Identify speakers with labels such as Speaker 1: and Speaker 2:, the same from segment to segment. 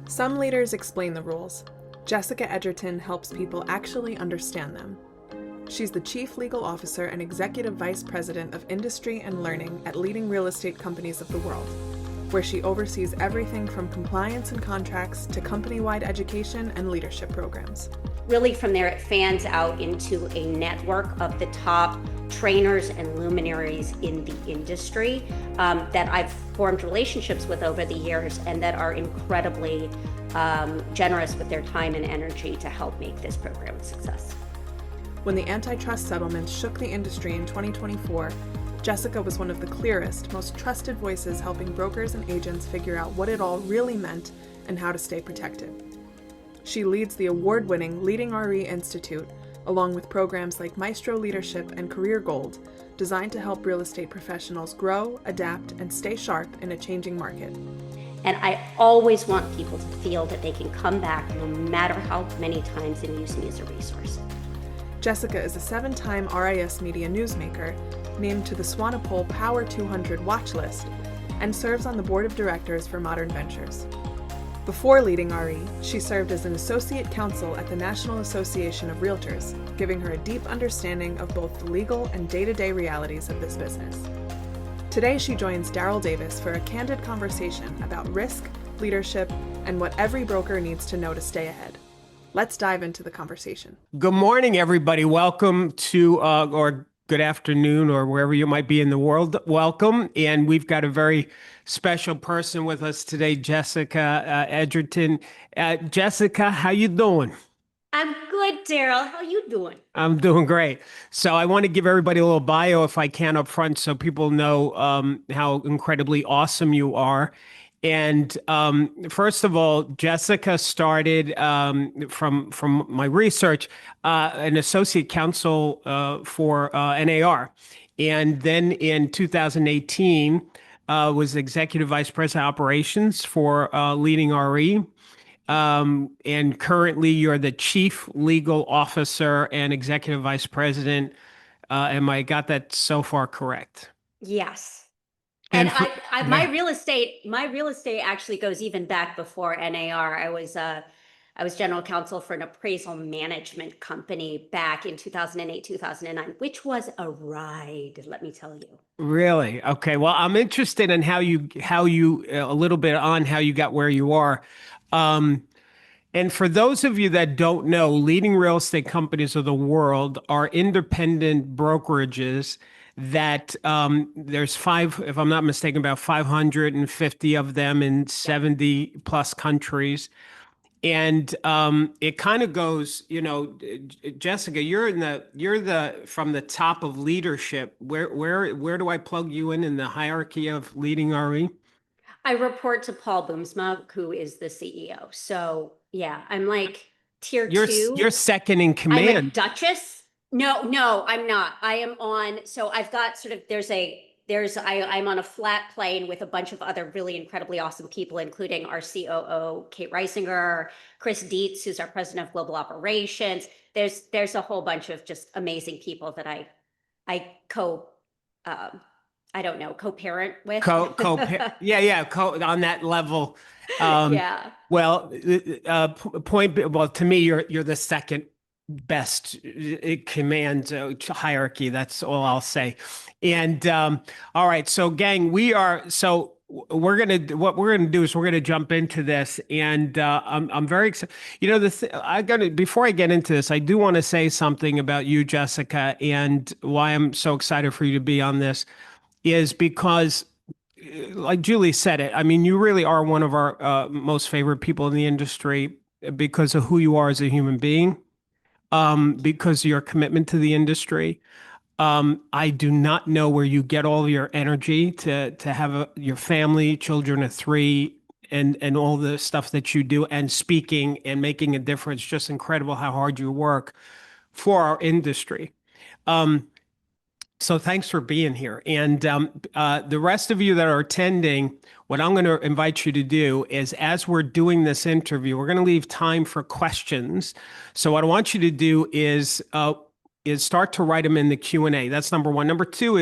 Speaker 1: Some leaders explain the rules. Jessica Edgerton helps people actually understand them. She's the Chief Legal Officer and Executive Vice President of Industry and Learning at leading real estate companies of the world, where she oversees everything from compliance and contracts to company-wide education and leadership programs.
Speaker 2: Really from there, it fans out into a network of the top trainers and luminaries in the industry that I've formed relationships with over the years and that are incredibly generous with their time and energy to help make this program a success.
Speaker 1: When the antitrust settlements shook the industry in 2024, Jessica was one of the clearest, most trusted voices helping brokers and agents figure out what it all really meant and how to stay protected. She leads the award-winning Leading RE Institute, along with programs like Maestro Leadership and Career Gold, designed to help real estate professionals grow, adapt, and stay sharp in a changing market.
Speaker 2: And I always want people to feel that they can come back no matter how many times and use me as a resource.
Speaker 1: Jessica is a 7-time RIS Media newsmaker, named to the Swanepoel Power 200 watch list, and serves on the board of directors for Modern Ventures. Before leading RE, she served as an associate counsel at the National Association of Realtors, giving her a deep understanding of both the legal and day-to-day realities of this business. Today, she joins Darryl Davis for a candid conversation about risk, leadership, and what every broker needs to know to stay ahead. Let's dive into the conversation.
Speaker 3: Good morning, everybody. Welcome to, or good afternoon, or wherever you might be in the world. Welcome. And we've got a very special person with us today, Jessica Edgerton. Jessica, how you doing?
Speaker 2: I'm good, Darryl. How you doing?
Speaker 3: I'm doing great. So I want to give everybody a little bio if I can up front so people know how incredibly awesome you are. And first of all, Jessica started from my research, an associate counsel for NAR. And then in 2018, was executive vice president operations for leading RE. And currently you're the chief legal officer and executive vice president. Am I got that so far correct?
Speaker 2: Yes.
Speaker 3: And
Speaker 2: And my real estate actually goes even back before NAR. I was general counsel for an appraisal management company back in 2008, 2009, which was a ride, let me tell you.
Speaker 3: Really? Okay. Well, I'm interested in how you a little bit on how you got where you are. And for those of you that don't know, leading real estate companies of the world are independent brokerages that there's if I'm not mistaken, about 550 of them in 70 plus countries. And it kind of goes, Jessica, you're from the top of leadership. Where do I plug you in the hierarchy of leading RE?
Speaker 2: I report to Paul Boomsma, who is the CEO. So yeah, I'm like tier 2.
Speaker 3: You're second in command.
Speaker 2: I'm a duchess. No, I'm not. I am on. So I've got sort of, I'm on a flat plane with a bunch of other really incredibly awesome people, including our COO, Kate Reisinger, Chris Dietz, who's our president of global operations. There's a whole bunch of just amazing people that I co-parent with. On that level.
Speaker 3: Yeah. Well, to me, you're the second best command hierarchy. That's all I'll say. And all right, so gang, what we're gonna do is we're gonna jump into this, and I'm very excited. Before I get into this, I do want to say something about you, Jessica, and why I'm so excited for you to be on this is because, like Julie said it, I mean, you really are one of our most favorite people in the industry because of who you are as a human being. Because of your commitment to the industry. I do not know where you get all of your energy to have your family, children of 3, and all the stuff that you do, and speaking and making a difference. Just incredible how hard you work for our industry. So thanks for being here. And the rest of you that are attending, what I'm going to invite you to do is, as we're doing this interview, we're going to leave time for questions. So what I want you to do is is start to write them in the Q&A. That's number one. Number two,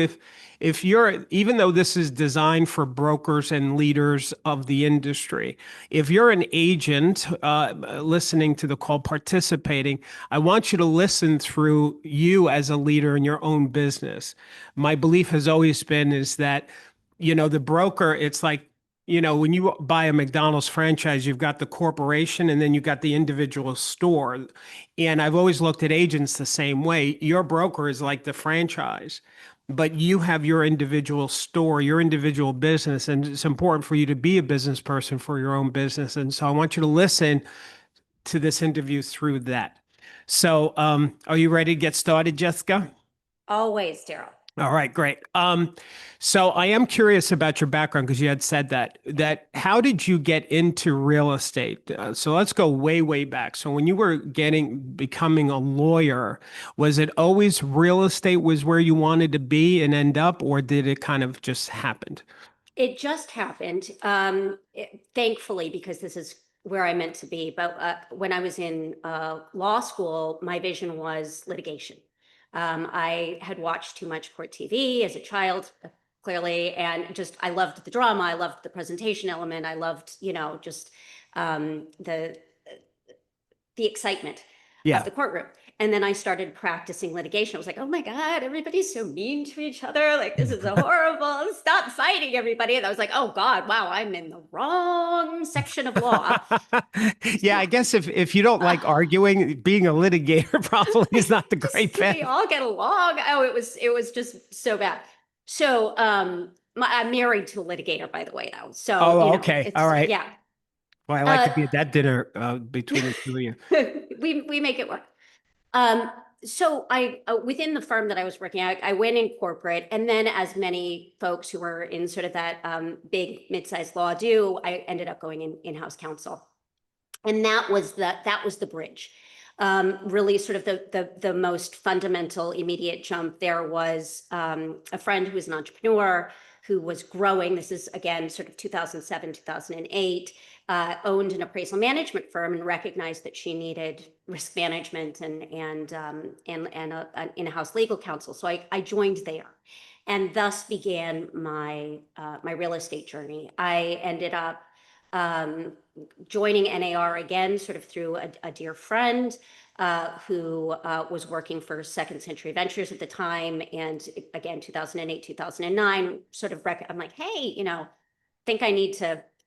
Speaker 3: if you're, even though this is designed for brokers and leaders of the industry, if you're an agent listening to the call, participating, I want you to listen through you as a leader in your own business. My belief has always been is that, the broker, it's like, when you buy a McDonald's franchise, you've got the corporation and then you've got the individual store. And I've always looked at agents the same way. Your broker is like the franchise, but you have your individual store, your individual business. And it's important for you to be a business person for your own business. And so I want you to listen to this interview through that. So are you ready to get started, Jessica?
Speaker 2: Always, Darryl.
Speaker 3: All right, great. So I am curious about your background because you had said that how did you get into real estate? So let's go way, way back. So when you were becoming a lawyer, was it always real estate was where you wanted to be and end up, or did it kind of just happened?
Speaker 2: It just happened, thankfully, because this is where I meant to be. But when I was in law school, my vision was litigation. I had watched too much court TV as a child, clearly, and I loved the drama. I loved the presentation element. I loved, just the excitement of the courtroom. And then I started practicing litigation. I was like, oh my God, everybody's so mean to each other. Like, this is horrible. Stop fighting, everybody. And I was like, oh God, wow, I'm in the wrong section of law.
Speaker 3: Yeah, I guess if you don't like arguing, being a litigator probably is not the great fit.
Speaker 2: We all get along. Oh, it was just so bad. So I'm married to a litigator, by the way, now. So
Speaker 3: okay. All right.
Speaker 2: Yeah.
Speaker 3: Well, I like to be at that dinner between the two of you.
Speaker 2: We make it work. So I, within the firm that I was working at, I went in corporate, and then as many folks who were in sort of that big mid-sized law do, I ended up going in-house counsel. And that was the bridge. Really sort of the most fundamental immediate jump there was a friend who was an entrepreneur who was growing. This is again, sort of 2007, 2008, owned an appraisal management firm and recognized that she needed risk management and an in-house legal counsel. So I joined there, and thus began my real estate journey. I ended up joining NAR again, sort of through a dear friend who was working for Second Century Ventures at the time. And again, 2008, 2009, sort of, I'm like, hey,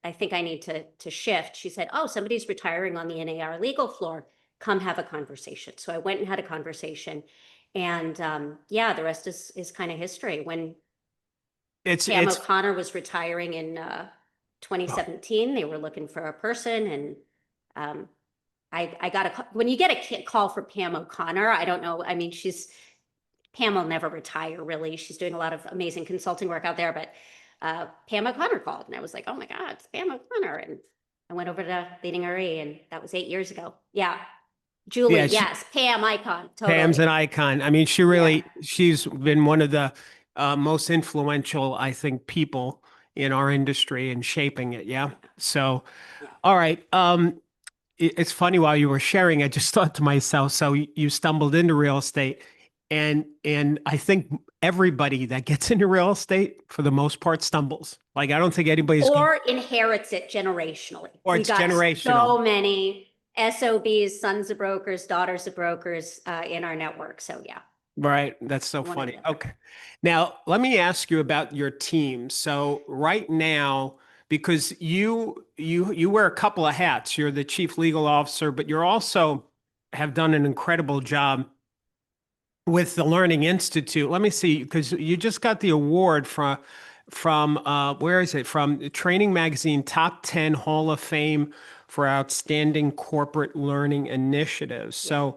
Speaker 2: I think I need to shift. She said, oh, somebody's retiring on the NAR legal floor. Come have a conversation. So I went and had a conversation. And yeah, the rest is kind of history. When Pam O'Connor was retiring in 2017, they were looking for a person, and I got when you get a call for Pam O'Connor, I don't know. I mean, Pam will never retire, really. She's doing a lot of amazing consulting work out there, but Pam O'Connor called, and I was like, oh my God, it's Pam O'Connor. And I went over to Leading RE, and that was 8 years ago. Yeah. Julie, yes. Pam, icon. Totally.
Speaker 3: Pam's an icon. I mean, she's been one of the most influential, I think, people in our industry and shaping it. Yeah. So, all right. It's funny, while you were sharing, I just thought to myself, so you stumbled into real estate, and I think everybody that gets into real estate for the most part stumbles. Like, I don't think anybody's
Speaker 2: inherits it generationally.
Speaker 3: Or it's generational.
Speaker 2: So many SOBs, sons of brokers, daughters of brokers in our network. So yeah.
Speaker 3: Right. That's so funny. Okay. Now, let me ask you about your team. So right now, because you wear a couple of hats, you're the chief legal officer, but you're also have done an incredible job with the Learning Institute. Let me see, because you just got the award from where is it? From Training Magazine Top 10 Hall of Fame for Outstanding Corporate Learning Initiatives. So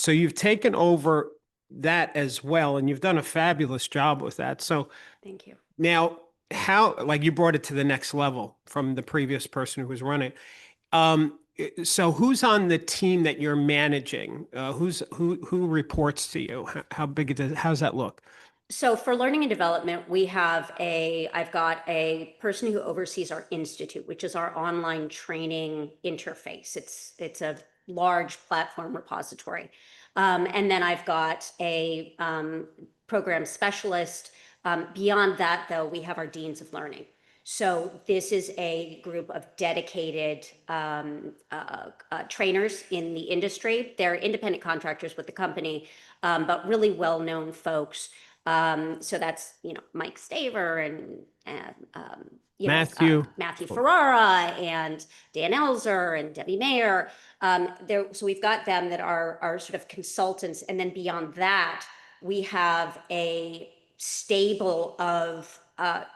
Speaker 3: you've taken over that as well, and you've done a fabulous job with that. So
Speaker 2: thank you.
Speaker 3: Now, how, like, you brought it to the next level from the previous person who was running. So who's on the team that you're managing? Who reports to you? How big how's that look?
Speaker 2: So for learning and development, I've got a person who oversees our institute, which is our online training interface. It's a large platform repository. And then I've got a program specialist. Beyond that, though, we have our deans of learning. So this is a group of dedicated trainers in the industry. They're independent contractors with the company, but really well-known folks. So that's, Mike Staver and Matthew Ferrara and Dan Elzer and Debbie Mayer. So we've got them that are sort of consultants. And then beyond that, we have a stable of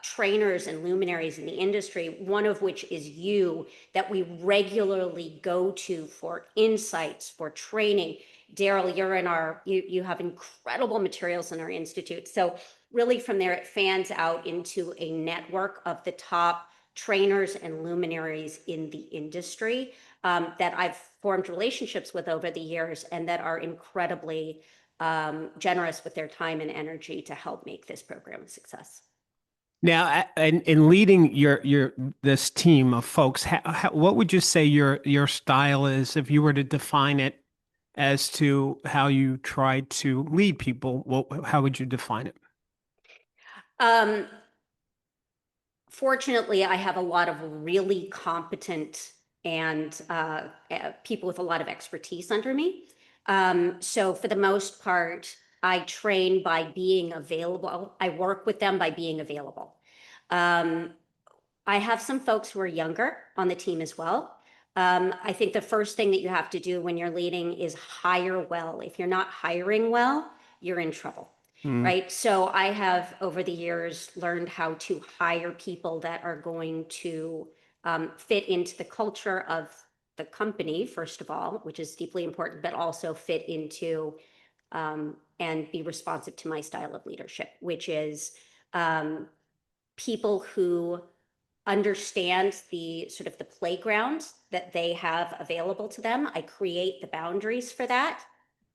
Speaker 2: trainers and luminaries in the industry, one of which is you, that we regularly go to for insights, for training. Darryl, you have incredible materials in our institute. So really from there, it fans out into a network of the top trainers and luminaries in the industry that I've formed relationships with over the years and that are incredibly generous with their time and energy to help make this program a success.
Speaker 3: Now, in leading this team of folks, what would you say your style is if you were to define it as to how you try to lead people? How would you define it?
Speaker 2: Fortunately, I have a lot of really competent and people with a lot of expertise under me. So for the most part, I train by being available. I work with them by being available. I have some folks who are younger on the team as well. I think the first thing that you have to do when you're leading is hire well. If you're not hiring well, you're in trouble, right? So I have over the years learned how to hire people that are going to fit into the culture of the company, first of all, which is deeply important, but also fit into and be responsive to my style of leadership, which is people who understand the sort of the playground that they have available to them. I create the boundaries for that.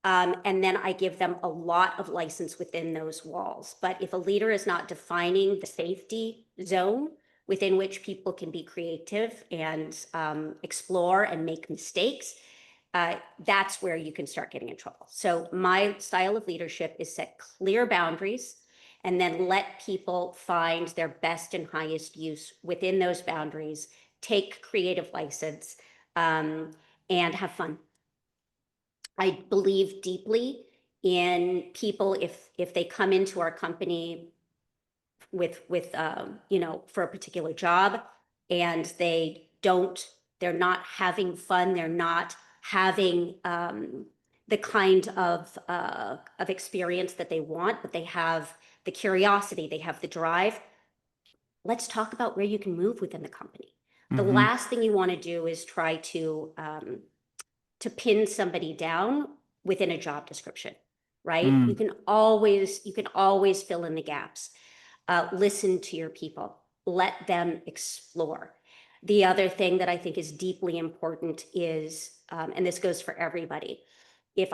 Speaker 2: And then I give them a lot of license within those walls. But if a leader is not defining the safety zone within which people can be creative and explore and make mistakes, that's where you can start getting in trouble. So my style of leadership is set clear boundaries and then let people find their best and highest use within those boundaries, take creative license, and have fun. I believe deeply in people if they come into our company with for a particular job and they're not having fun, they're not having the kind of experience that they want, but they have the curiosity, they have the drive. Let's talk about where you can move within the company. The last thing you want to do is try to pin somebody down within a job description, right? You can always fill in the gaps. Listen to your people, let them explore. The other thing that I think is deeply important is, and this goes for everybody, if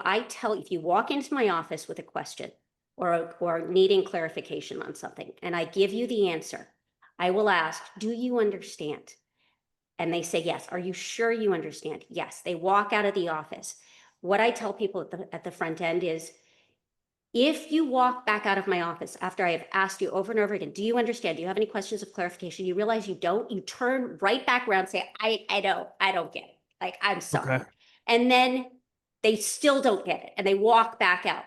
Speaker 2: you walk into my office with a question or needing clarification on something, and I give you the answer, I will ask, do you understand? And they say, yes. Are you sure you understand? Yes. They walk out of the office. What I tell people at the front end is, if you walk back out of my office after I have asked you over and over again, do you understand? Do you have any questions of clarification? You realize you don't, you turn right back around and say, I don't get it. Like, I'm sorry.
Speaker 3: Okay.
Speaker 2: And then they still don't get it. And they walk back out.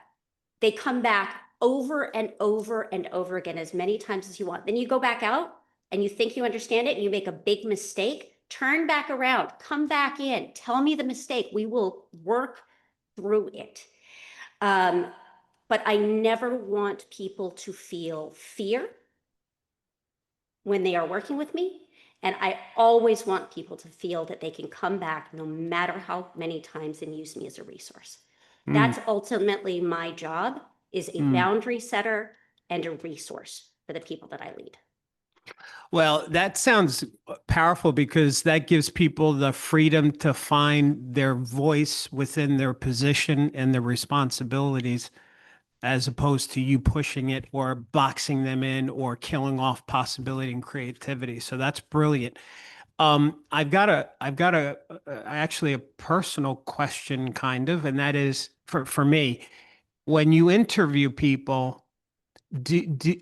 Speaker 2: They come back over and over and over again, as many times as you want. Then you go back out and you think you understand it and you make a big mistake. Turn back around, come back in, tell me the mistake. We will work through it. But I never want people to feel fear when they are working with me. And I always want people to feel that they can come back no matter how many times and use me as a resource. That's ultimately my job, is a boundary setter and a resource for the people that I lead.
Speaker 3: Well, that sounds powerful because that gives people the freedom to find their voice within their position and their responsibilities, as opposed to you pushing it or boxing them in or killing off possibility and creativity. So that's brilliant. actually a personal question kind of, and that is for me, when you interview people,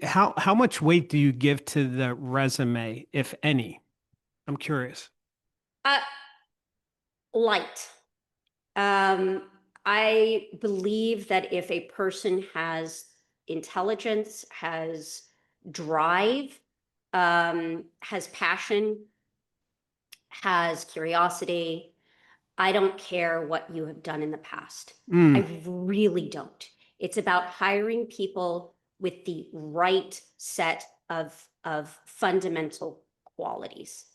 Speaker 3: how much weight do you give to the resume, if any? I'm curious.
Speaker 2: Uh, Light. I believe that if a person has intelligence, has drive, has passion, has curiosity, I don't care what you have done in the past.
Speaker 3: Mm,
Speaker 2: I really don't. It's about hiring people with the right set of fundamental qualities.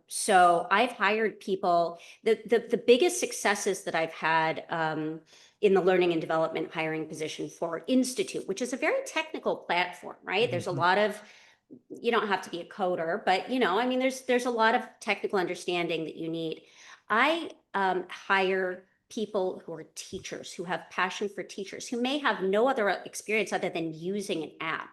Speaker 2: So I've hired people. The biggest successes that I've had in the learning and development hiring position for Institute, which is a very technical platform, right? There's a lot of, you don't have to be a coder, but I mean, there's a lot of technical understanding that you need. I hire people who are teachers, who have passion for teachers, who may have no other experience other than using an app.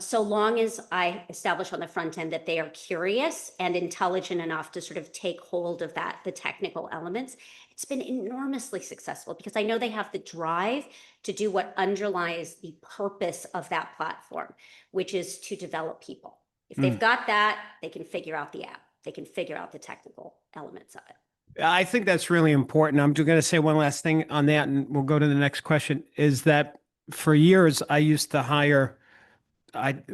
Speaker 2: So long as I establish on the front end that they are curious and intelligent enough to sort of take hold of the technical elements, it's been enormously successful because I know they have the drive to do what underlies the purpose of that platform, which is to develop people. If they've got that, they can figure out the app. They can figure out the technical elements of it.
Speaker 3: I think that's really important. I'm just going to say one last thing on that, and we'll go to the next question, is that for years, I used to hire,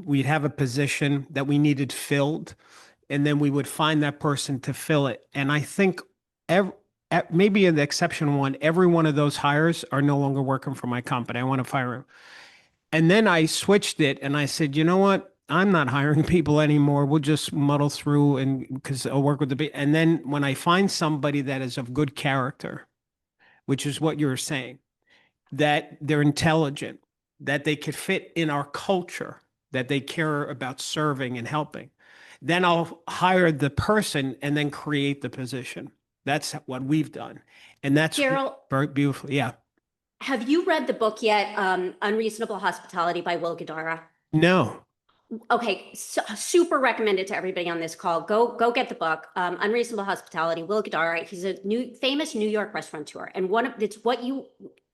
Speaker 3: we'd have a position that we needed filled, and then we would find that person to fill it. And I think maybe in the exception one, every one of those hires are no longer working for my company. I want to fire him. And then I switched it and I said, you know what? I'm not hiring people anymore. We'll just muddle through and because I'll work with and then when I find somebody that is of good character, which is what you're saying, that they're intelligent, that they could fit in our culture, that they care about serving and helping, then I'll hire the person and then create the position. That's what we've done. And that's
Speaker 2: Darryl,
Speaker 3: very beautiful. Yeah.
Speaker 2: have you read the book yet, Unreasonable Hospitality by Will Guidara?
Speaker 3: No.
Speaker 2: Okay, so super recommended to everybody on this call. Go get the book, Unreasonable Hospitality, Will Guidara. He's a famous New York restaurateur, and it's what you.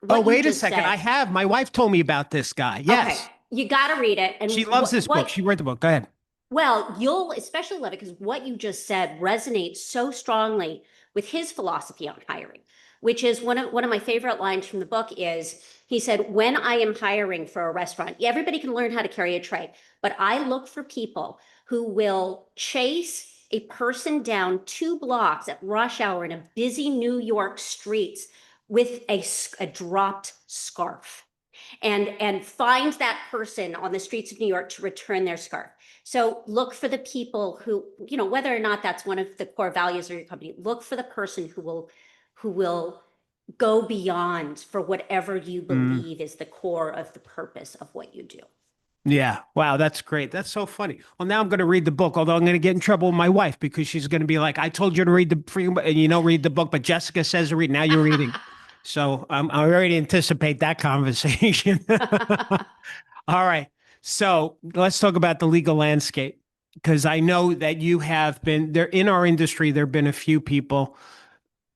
Speaker 3: Oh, wait a second. I have. My wife told me about this guy. Yes.
Speaker 2: Okay, you got to read it. And
Speaker 3: she loves this book. She read the book. Go ahead.
Speaker 2: Well, you'll especially love it because what you just said resonates so strongly with his philosophy on hiring, which is one of my favorite lines from the book is he said, when I am hiring for a restaurant, everybody can learn how to carry a tray, but I look for people who will chase a person down 2 blocks at rush hour in a busy New York streets with a dropped scarf and find that person on the streets of New York to return their scarf. So look for the people who, whether or not that's one of the core values of your company, look for the person who will go beyond for whatever you believe is the core of the purpose of what you do.
Speaker 3: Yeah. Wow. That's great. That's so funny. Well, now I'm going to read the book, although I'm going to get in trouble with my wife because she's going to be like, I told you to read read the book, but Jessica says to read. Now you're reading. So I already anticipate that conversation. All right. So let's talk about the legal landscape because I know that you have been there in our industry. There have been a few people,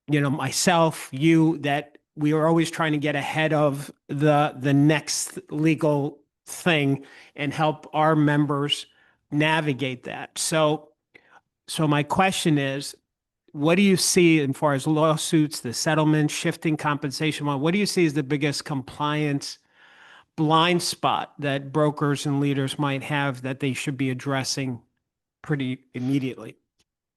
Speaker 3: myself, you, that we are always trying to get ahead of the next legal thing and help our members navigate that. So my question is, what do you see as far as lawsuits, the settlements, shifting compensation? What do you see as the biggest compliance blind spot that brokers and leaders might have that they should be addressing pretty immediately?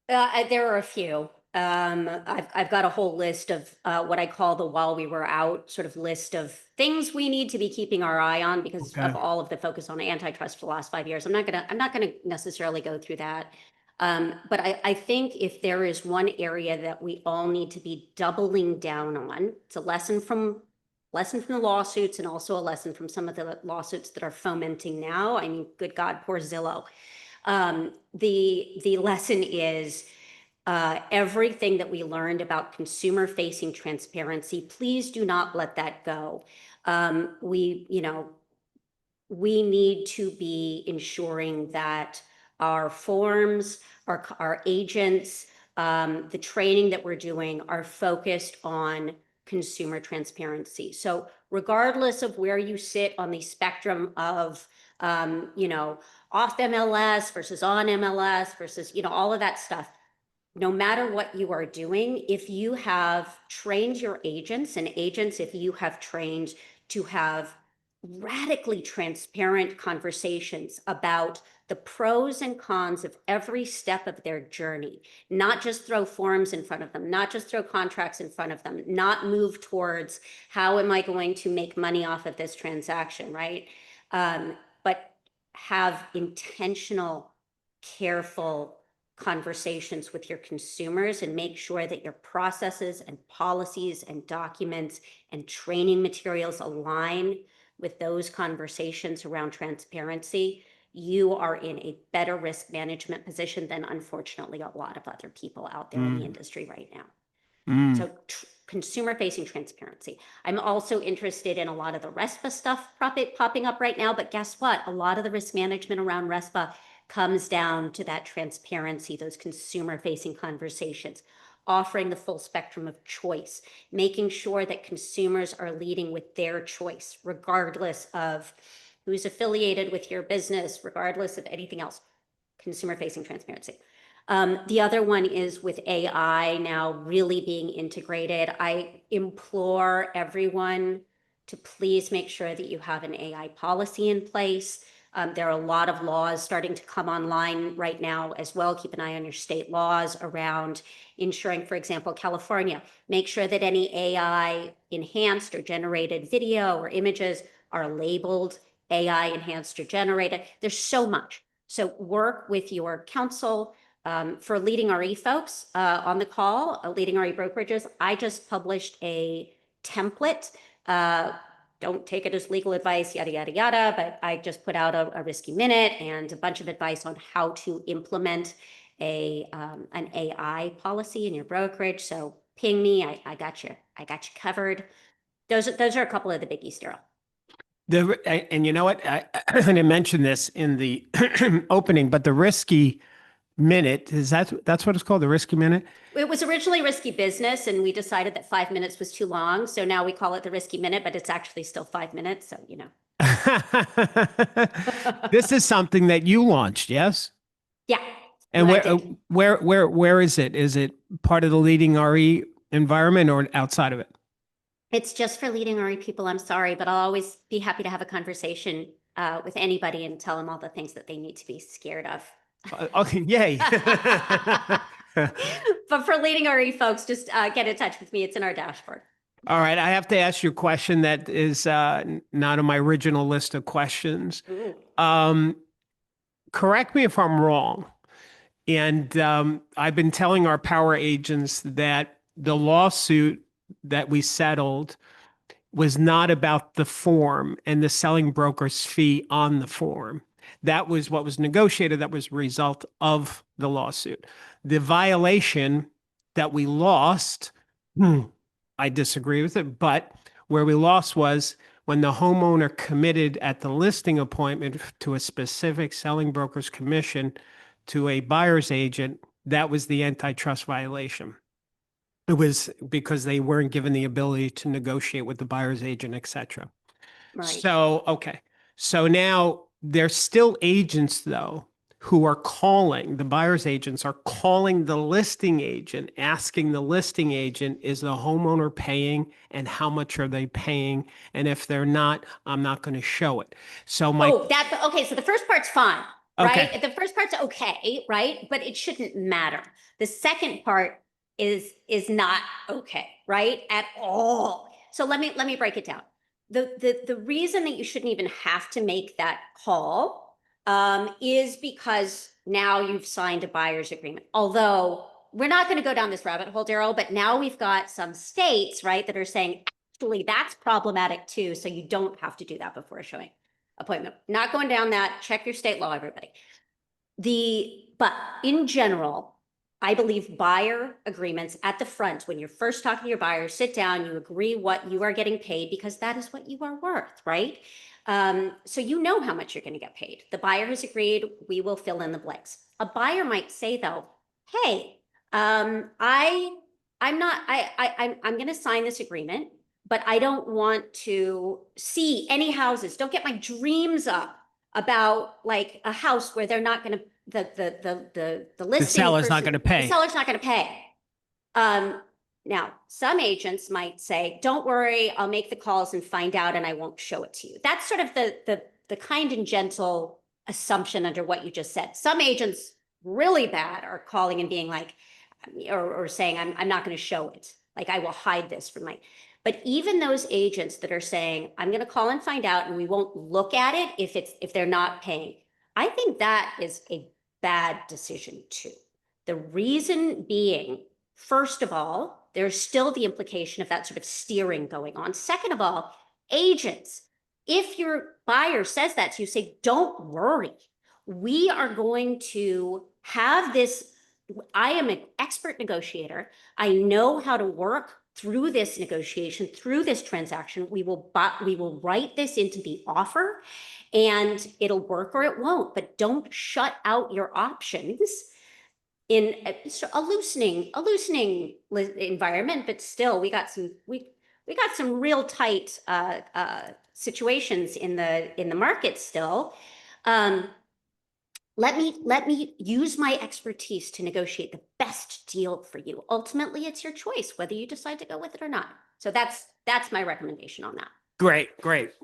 Speaker 2: There are a few. I've got a whole list of what I call the while we were out sort of list of things we need to be keeping our eye on because of all of the focus on antitrust for the last 5 years. I'm not gonna necessarily go through that. But I think if there is one area that we all need to be doubling down on, it's a lesson from the lawsuits and also a lesson from some of the lawsuits that are fomenting now. I mean, good God, poor Zillow. The lesson is everything that we learned about consumer-facing transparency. Please do not let that go. We need to be ensuring that our forms, our agents, the training that we're doing are focused on consumer transparency. So regardless of where you sit on the spectrum of, off MLS versus on MLS versus, all of that stuff, no matter what you are doing, if you have trained your agents, and agents, if you have trained to have radically transparent conversations about the pros and cons of every step of their journey, not just throw forms in front of them, not just throw contracts in front of them, not move towards how am I going to make money off of this transaction, right? But have intentional, careful conversations with your consumers and make sure that your processes and policies and documents and training materials align with those conversations around transparency, you are in a better risk management position than unfortunately a lot of other people out there in the industry right now. So consumer facing transparency. I'm also interested in a lot of the RESPA stuff popping up right now, but guess what? A lot of the risk management around RESPA comes down to that transparency, those consumer facing conversations, offering the full spectrum of choice, making sure that consumers are leading with their choice, regardless of who's affiliated with your business, regardless of anything else, consumer facing transparency. The other one is with AI now really being integrated. I implore everyone to please make sure that you have an AI policy in place. There are a lot of laws starting to come online right now as well. Keep an eye on your state laws around ensuring, for example, California, make sure that any AI enhanced or generated video or images are labeled AI enhanced or generated. There's so much. So work with your counsel. For leading RE folks on the call, leading RE brokerages, I just published a template. Don't take it as legal advice, yada, yada, yada, but I just put out a risky minute and a bunch of advice on how to implement an AI policy in your brokerage. So ping me, I got you covered. Those are a couple of the biggies, Darryl.
Speaker 3: And you know what? I didn't mention this in the opening, but the risky minute, that's what it's called, the risky minute?
Speaker 2: It was originally risky business, and we decided that 5 minutes was too long. So now we call it the risky minute, but it's actually still 5 minutes. So,
Speaker 3: This is something that you launched, yes?
Speaker 2: Yeah.
Speaker 3: And where is it? Is it part of the leading RE environment or outside of it?
Speaker 2: It's just for leading RE people. I'm sorry, but I'll always be happy to have a conversation with anybody and tell them all the things that they need to be scared of.
Speaker 3: Okay, yay.
Speaker 2: But for leading RE folks, just get in touch with me. It's in our dashboard.
Speaker 3: All right. I have to ask you a question that is not on my original list of questions. Correct me if I'm wrong. And I've been telling our power agents that the lawsuit that we settled was not about the form and the selling broker's fee on the form. That was what was negotiated. That was a result of the lawsuit. The violation that we lost, I disagree with it, but where we lost was when the homeowner committed at the listing appointment to a specific selling broker's commission to a buyer's agent. That was the antitrust violation. It was because they weren't given the ability to negotiate with the buyer's agent, et cetera.
Speaker 2: Right.
Speaker 3: So, okay. So now there's still agents, though, who are calling, the buyer's agents are calling the listing agent, asking the listing agent, is the homeowner paying and how much are they paying? And if they're not, I'm not going to show it. So
Speaker 2: okay. So the first part's fine, right?
Speaker 3: Okay.
Speaker 2: The first part's okay, right? But it shouldn't matter. The second part is not okay, right? At all. So let me break it down. The reason that you shouldn't even have to make that call is because now you've signed a buyer's agreement. Although we're not going to go down this rabbit hole, Darryl, but now we've got some states, right, that are saying, actually, that's problematic too. So you don't have to do that before a showing appointment. Not going down that. Check your state law, everybody. But in general, I believe buyer agreements at the front, when you're first talking to your buyer, sit down, you agree what you are getting paid because that is what you are worth, right? So you know how much you're going to get paid. The buyer has agreed, we will fill in the blanks. A buyer might say though, hey, I'm going to sign this agreement, but I don't want to see any houses. Don't get my dreams up about like a house where they're not going to, the listing
Speaker 3: seller's not
Speaker 2: person-
Speaker 3: gonna pay.
Speaker 2: The seller's not going to pay. Now, some agents might say, don't worry, I'll make the calls and find out and I won't show it to you. That's sort of the kind and gentle assumption under what you just said. Some agents really bad are calling and being like, or saying, I'm not going to show it. Like I will hide this from but even those agents that are saying, I'm going to call and find out and we won't look at it if they're not paying. I think that is a bad decision too. The reason being, first of all, there's still the implication of that sort of steering going on. Second of all, agents, if your buyer says that to you, say, don't worry. We are going to have this. I am an expert negotiator. I know how to work through this negotiation, through this transaction. We will write this into the offer and it'll work or it won't, but don't shut out your options in a loosening environment, but still we got some real tight situations in the market still. Let me use my expertise to negotiate the best deal for you. Ultimately, it's your choice whether you decide to go with it or not. So that's my recommendation on that.
Speaker 3: Great.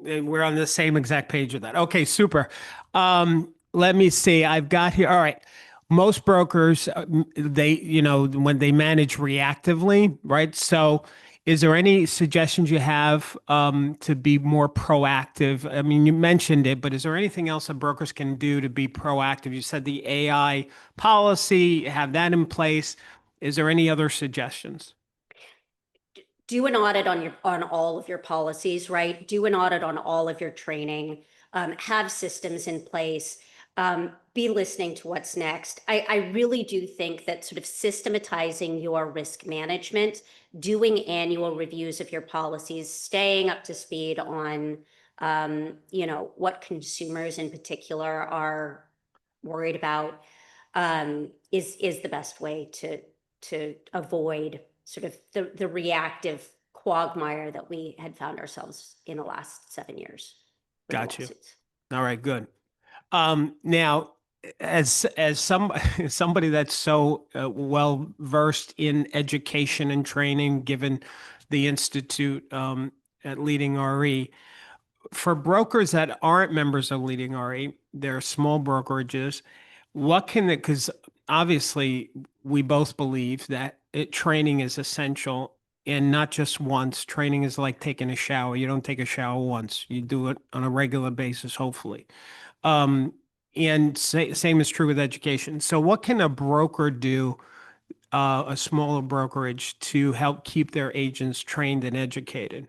Speaker 3: And we're on the same exact page with that. Okay, super. Let me see. I've got here. All right. Most brokers, they, when they manage reactively, right? So is there any suggestions you have to be more proactive? I mean, you mentioned it, but is there anything else that brokers can do to be proactive? You said the AI policy, have that in place. Is there any other suggestions?
Speaker 2: Do an audit on all of your policies, right? Do an audit on all of your training, have systems in place, be listening to what's next. I really do think that sort of systematizing your risk management, doing annual reviews of your policies, staying up to speed on, what consumers in particular are worried about, is the best way to avoid sort of the reactive quagmire that we had found ourselves in the last 7 years.
Speaker 3: Got you. All right, good. Now, as somebody that's so well versed in education and training, given the Institute at Leading RE, for brokers that aren't members of Leading RE, they're small brokerages. Because obviously we both believe that training is essential, and not just once. Training is like taking a shower. You don't take a shower once. You do it on a regular basis, hopefully. And same is true with education. So what can a broker do, a smaller brokerage, to help keep their agents trained and educated?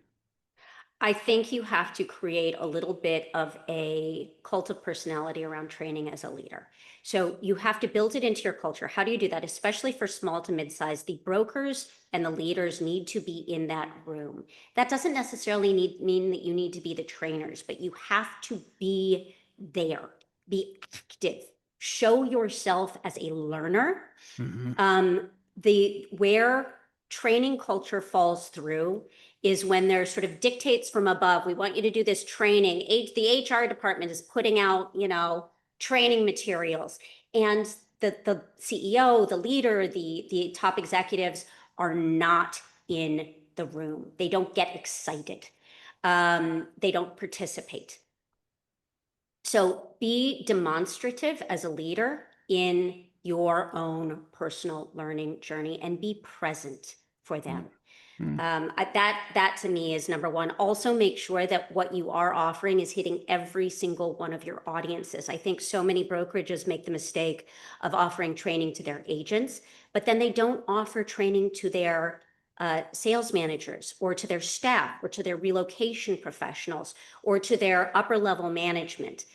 Speaker 2: I think you have to create a little bit of a cult of personality around training as a leader. So you have to build it into your culture. How do you do that? Especially for small to mid-size, the brokers and the leaders need to be in that room. That doesn't necessarily mean that you need to be the trainers, but you have to be there, be active, show yourself as a learner. Where training culture falls through is when there's sort of dictates from above. We want you to do this training. The HR department is putting out, training materials, and the CEO, the leader, the top executives are not in the room. They don't get excited. They don't participate. So be demonstrative as a leader in your own personal learning journey and be present for them. That to me is number one. Also, make sure that what you are offering is hitting every single one of your audiences. I think so many brokerages make the mistake of offering training to their agents, but then they don't offer training to their sales managers or to their staff or to their relocation professionals or to their upper level management.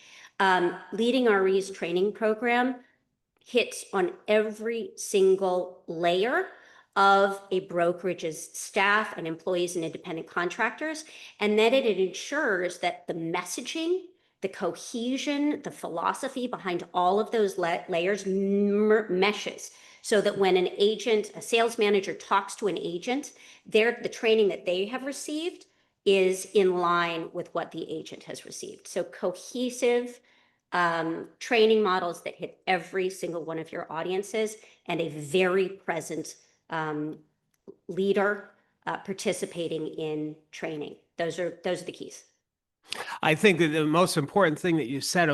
Speaker 2: Leading RE's training program hits on every single layer of a brokerage's staff and employees and independent contractors, and then it ensures that the messaging, the cohesion, the philosophy behind all of those layers meshes, so that when an agent, a sales manager talks to an agent, the training that they have received is in line with what the agent has received. So cohesive training models that hit every single one of your audiences, and a very present leader participating in training. Those are the keys.
Speaker 3: I think that the most important thing that you said,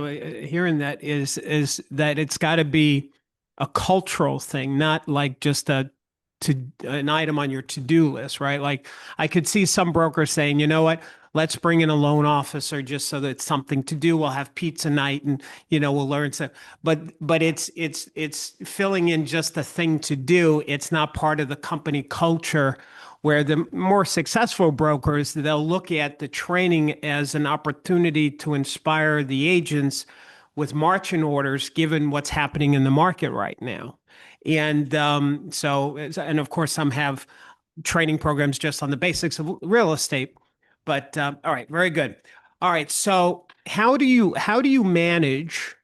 Speaker 3: hearing that, is that it's got to be a cultural thing, not like just an item on your to-do list, right? Like I could see some brokers saying, you know what, let's bring in a loan officer just so that it's something to do. We'll have pizza night and, we'll learn stuff. But it's filling in just a thing to do. It's not part of the company culture, where the more successful brokers, they'll look at the training as an opportunity to inspire the agents with marching orders, given what's happening in the market right now. And and of course, some have training programs just on the basics of real estate. But all right, very good. All right, so how do you manage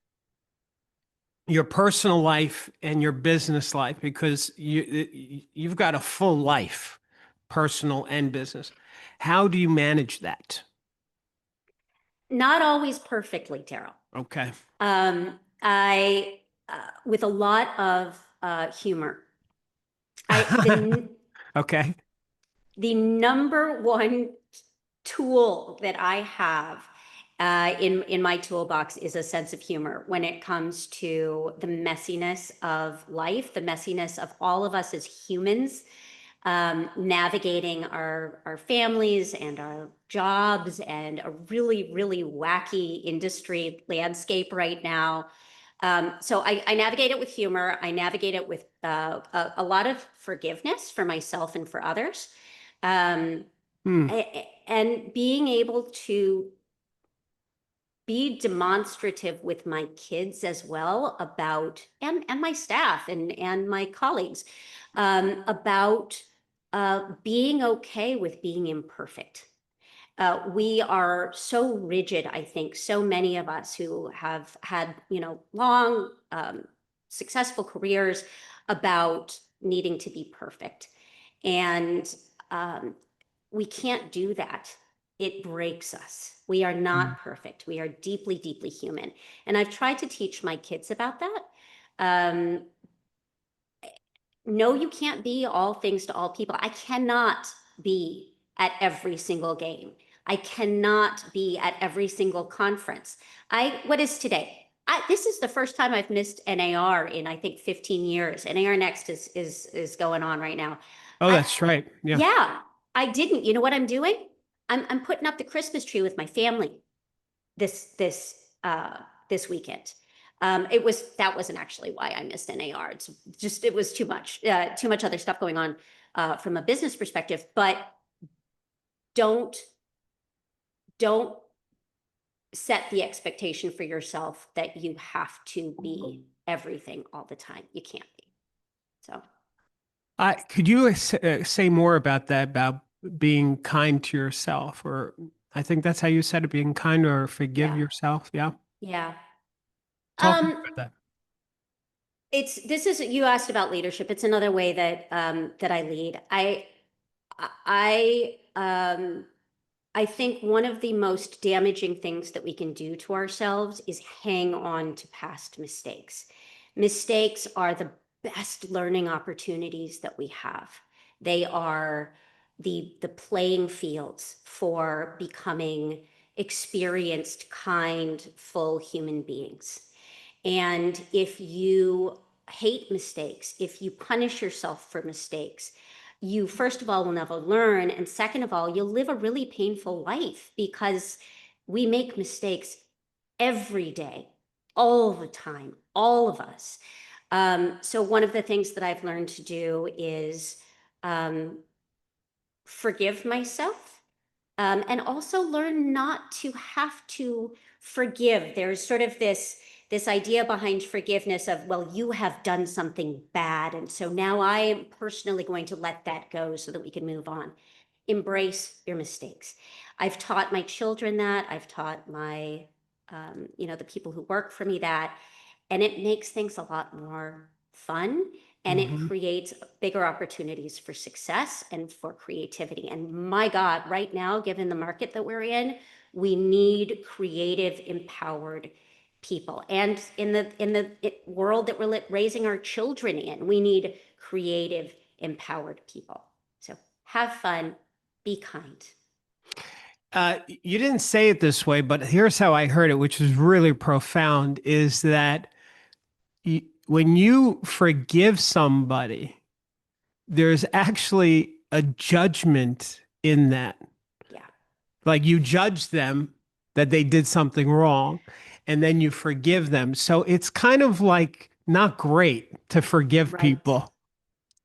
Speaker 3: your personal life and your business life? Because you've got a full life, personal and business. How do you manage that?
Speaker 2: Not always perfectly, Darryl.
Speaker 3: Okay.
Speaker 2: I with a lot of humor.
Speaker 3: Okay.
Speaker 2: The number one tool that I have in my toolbox is a sense of humor when it comes to the messiness of life, the messiness of all of us as humans, navigating our families and our jobs, and a really, really wacky industry landscape right now. So I navigate it with humor. I navigate it with a lot of forgiveness for myself and for others. And being able to be demonstrative with my kids as well about, and my staff and my colleagues, about being okay with being imperfect. We are so rigid, I think, so many of us who have had, long, successful careers, about needing to be perfect. And we can't do that. It breaks us. We are not perfect. We are deeply, deeply human. And I've tried to teach my kids about that. No, you can't be all things to all people. I cannot be at every single game. I cannot be at every single conference. What is today? This is the first time I've missed NAR in, I think, 15 years. NAR Next is going on right now.
Speaker 3: Oh, that's right. Yeah.
Speaker 2: Yeah, I didn't. You know what I'm doing? I'm putting up the Christmas tree with my family this weekend. That wasn't actually why I missed NAR. It's just, it was too much other stuff going on from a business perspective. But don't set the expectation for yourself that you have to be everything all the time. You can't be. So
Speaker 3: could you say more about that, about being kind to yourself? Or I think that's how you said it, being kind, or forgive yourself. Yeah.
Speaker 2: Yeah.
Speaker 3: Talk about that.
Speaker 2: You asked about leadership. It's another way that I lead. I think one of the most damaging things that we can do to ourselves is hang on to past mistakes. Mistakes are the best learning opportunities that we have. They are the playing fields for becoming experienced, kind, full human beings. And if you hate mistakes, if you punish yourself for mistakes, you, first of all, will never learn. And second of all, you'll live a really painful life, because we make mistakes every day, all the time, all of us. So one of the things that I've learned to do is forgive myself, and also learn not to have to forgive. There's sort of this this idea behind forgiveness of, well, you have done something bad, and so now I am personally going to let that go so that we can move on. Embrace your mistakes. I've taught my children that. I've taught my, the people who work for me that, and it makes things a lot more fun, and it creates bigger opportunities for success and for creativity. And my God, right now, given the market that we're in, we need creative, empowered people. And in the world that we're raising our children in, we need creative, empowered people. So have fun, be kind.
Speaker 3: You didn't say it this way, but here's how I heard it, which is really profound, is that when you forgive somebody, there's actually a judgment in that.
Speaker 2: Yeah.
Speaker 3: Like you judge them that they did something wrong, and then you forgive them. So it's kind of like not great to forgive people.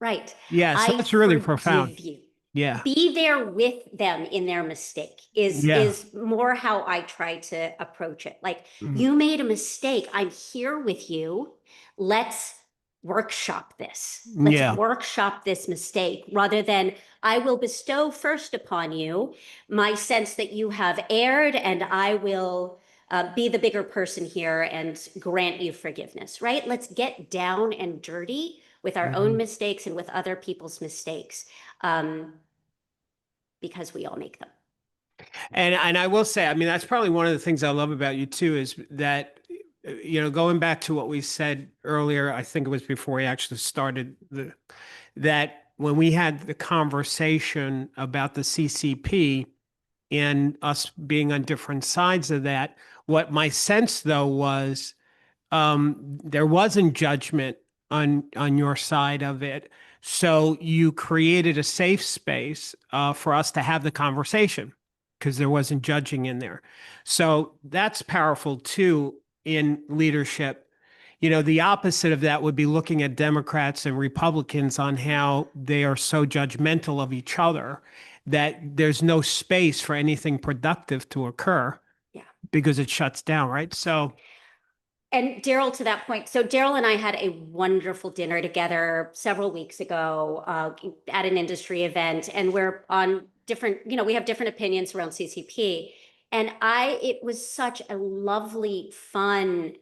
Speaker 2: Right.
Speaker 3: Yeah, so that's really profound.
Speaker 2: You.
Speaker 3: Yeah.
Speaker 2: Be there with them in their mistake is more how I try to approach it. Like, you made a mistake. I'm here with you. Let's workshop this. Let's workshop this mistake, rather than I will bestow first upon you my sense that you have erred, and I will be the bigger person here and grant you forgiveness, right? Let's get down and dirty with our own mistakes and with other people's mistakes, because we all make them.
Speaker 3: And I will say, I mean, that's probably one of the things I love about you too, is that, going back to what we said earlier, I think it was before we actually started, that when we had the conversation about the CCP and us being on different sides of that, what my sense though was, there wasn't judgment on your side of it. So you created a safe space for us to have the conversation, because there wasn't judging in there. So that's powerful too in leadership. The opposite of that would be looking at Democrats and Republicans on how they are so judgmental of each other that there's no space for anything productive to occur.
Speaker 2: Yeah.
Speaker 3: Because it shuts down, right? So.
Speaker 2: And Darryl, to that point, so Darryl and I had a wonderful dinner together several weeks ago at an industry event, and we're on different, we have different opinions around CCP. And it was such a lovely, fun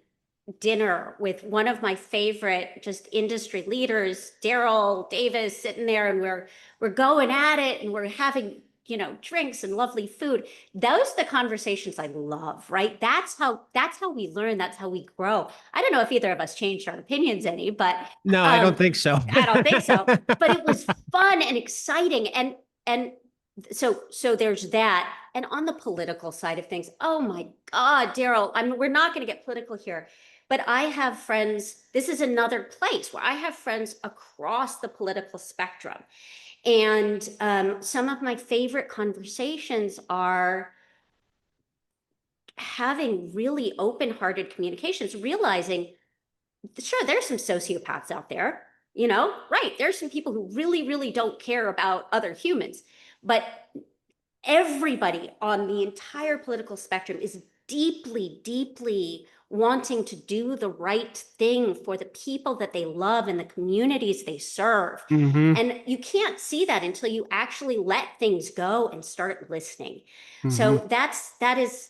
Speaker 2: dinner with one of my favorite just industry leaders, Darryl Davis, sitting there, and we're going at it, and we're having drinks and lovely food. Those are the conversations I love, right? That's how we learn. That's how we grow. I don't know if either of us changed our opinions any, but
Speaker 3: no, I don't think so.
Speaker 2: I don't think so. But it was fun and exciting, and so there's that. And on the political side of things, oh my God, Darryl, we're not going to get political here, but I have friends. This is another place where I have friends across the political spectrum. And some of my favorite conversations are having really open-hearted communications, realizing, sure, there's some sociopaths out there, right? There's some people who really, really don't care about other humans, but everybody on the entire political spectrum is deeply, deeply wanting to do the right thing for the people that they love and the communities they serve. And you can't see that until you actually let things go and start listening. So that is,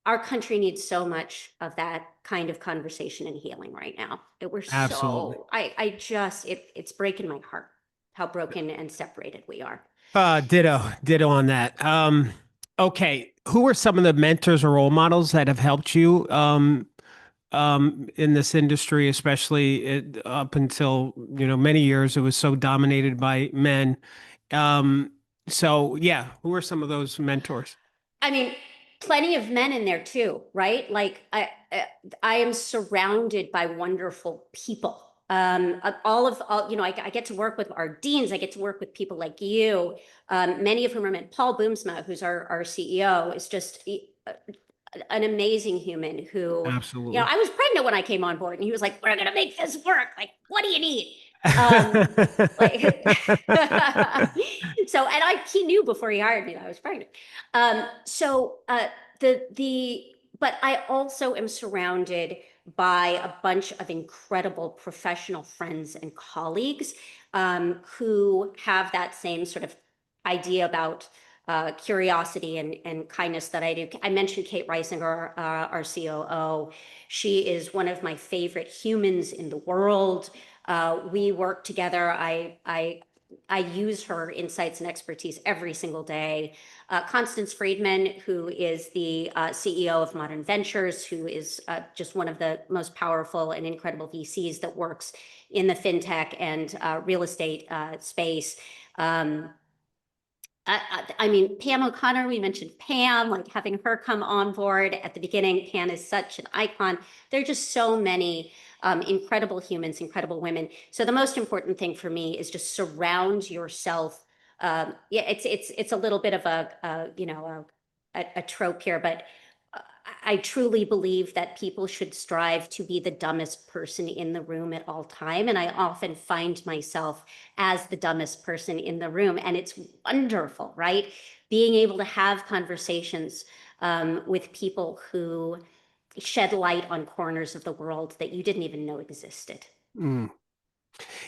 Speaker 2: our country needs so much of that kind of conversation and healing right now. We're
Speaker 3: Absolutely.
Speaker 2: It's breaking my heart how broken and separated we are.
Speaker 3: Ditto on that. Okay. Who are some of the mentors or role models that have helped you in this industry, especially up until, many years, it was so dominated by men. So yeah, who are some of those mentors?
Speaker 2: I mean, plenty of men in there too, right? Like I am surrounded by wonderful people. I get to work with our deans. I get to work with people like you, many of whom are men. Paul Boomsma, who's our CEO, is just an amazing human who,
Speaker 3: Absolutely.
Speaker 2: I was pregnant when I came on board, and he was like, "We're going to make this work. Like, what do you need?" He knew before he hired me that I was pregnant. But I also am surrounded by a bunch of incredible professional friends and colleagues who have that same sort of idea about curiosity and kindness that I do. I mentioned Kate Reisinger, our COO. She is one of my favorite humans in the world. We work together. I use her insights and expertise every single day. Constance Friedman, who is the CEO of Modern Ventures, who is just one of the most powerful and incredible VCs that works in the fintech and real estate space. I mean, Pam O'Connor, we mentioned Pam, like having her come on board at the beginning. Pam is such an icon. There are just so many incredible humans, incredible women. So the most important thing for me is just surround yourself. Yeah, it's a little bit of a trope here, but I truly believe that people should strive to be the dumbest person in the room at all time. And I often find myself as the dumbest person in the room. And it's wonderful, right? Being able to have conversations with people who shed light on corners of the world that you didn't even know existed.
Speaker 3: Mm.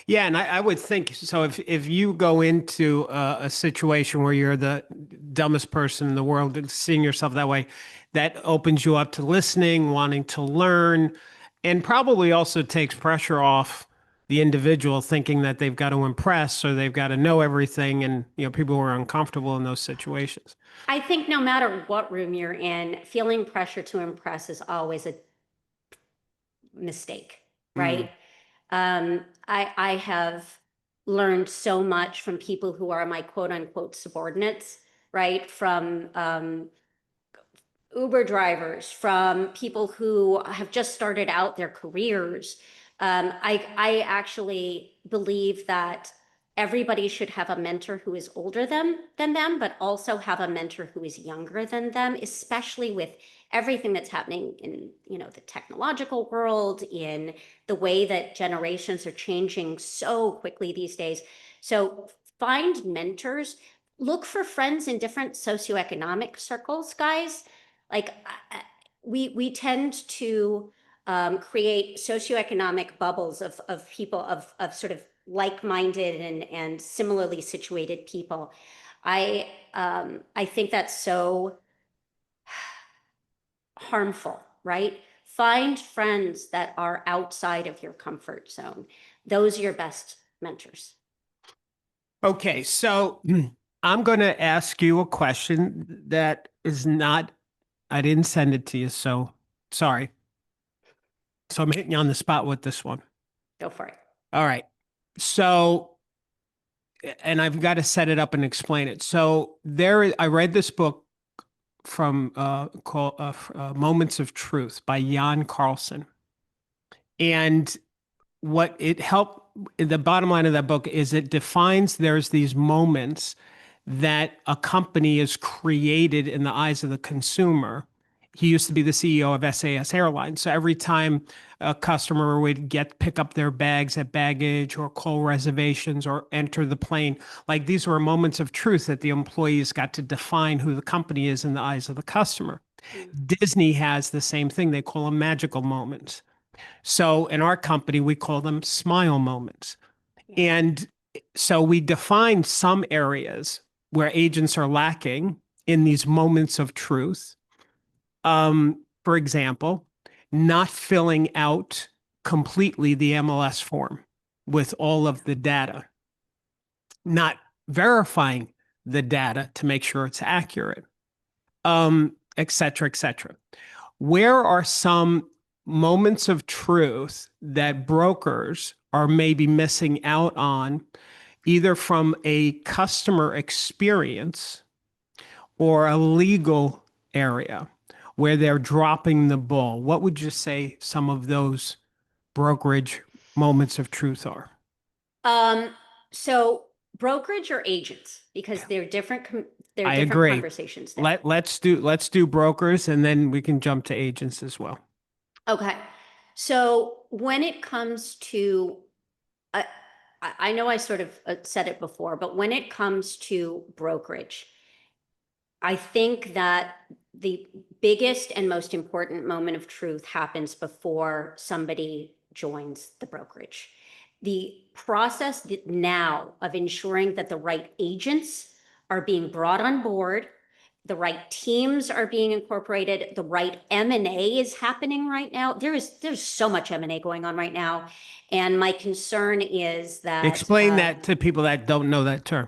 Speaker 3: Yeah, and I would think so. If you go into a situation where you're the dumbest person in the world, and seeing yourself that way, that opens you up to listening, wanting to learn, and probably also takes pressure off the individual thinking that they've got to impress or they've got to know everything. And people who are uncomfortable in those situations.
Speaker 2: I think no matter what room you're in, feeling pressure to impress is always a mistake, right? I have learned so much from people who are my quote unquote subordinates, right? From Uber drivers, from people who have just started out their careers. I actually believe that everybody should have a mentor who is older than them, but also have a mentor who is younger than them, especially with everything that's happening in the technological world, in the way that generations are changing so quickly these days. So find mentors, look for friends in different socioeconomic circles, guys. Like we tend to create socioeconomic bubbles of people of sort of like-minded and similarly situated people. I think that's so harmful, right? Find friends that are outside of your comfort zone. Those are your best mentors.
Speaker 3: Okay, so I'm going to ask you a question that is not, I didn't send it to you, so sorry. So I'm hitting you on the spot with this one.
Speaker 2: Go for it.
Speaker 3: All right. So, and I've got to set it up and explain it. So I read this book from called Moments of Truth by Jan Carlson. And what it helped, the bottom line of that book is it defines there's these moments that a company is created in the eyes of the consumer. He used to be the CEO of SAS Airlines. So every time a customer would pick up their bags at baggage or call reservations or enter the plane, like these were moments of truth that the employees got to define who the company is in the eyes of the customer. Disney has the same thing. They call them magical moments. So in our company, we call them smile moments. And so we define some areas where agents are lacking in these moments of truth. For example, not filling out completely the MLS form with all of the data, not verifying the data to make sure it's accurate, et cetera, et cetera. Where are some moments of truth that brokers are maybe missing out on, either from a customer experience or a legal area where they're dropping the ball? What would you say some of those brokerage moments of truth are?
Speaker 2: So brokerage or agents, because they're different.
Speaker 3: I
Speaker 2: different
Speaker 3: agree.
Speaker 2: Conversations there.
Speaker 3: Let's do brokers, and then we can jump to agents as well.
Speaker 2: Okay. So when it comes to, I know I sort of said it before, but when it comes to brokerage, I think that the biggest and most important moment of truth happens before somebody joins the brokerage. The process now of ensuring that the right agents are being brought on board, the right teams are being incorporated, the right M&A is happening right now. There's so much M&A going on right now. And my concern is that—
Speaker 3: Explain that to people that don't know that term.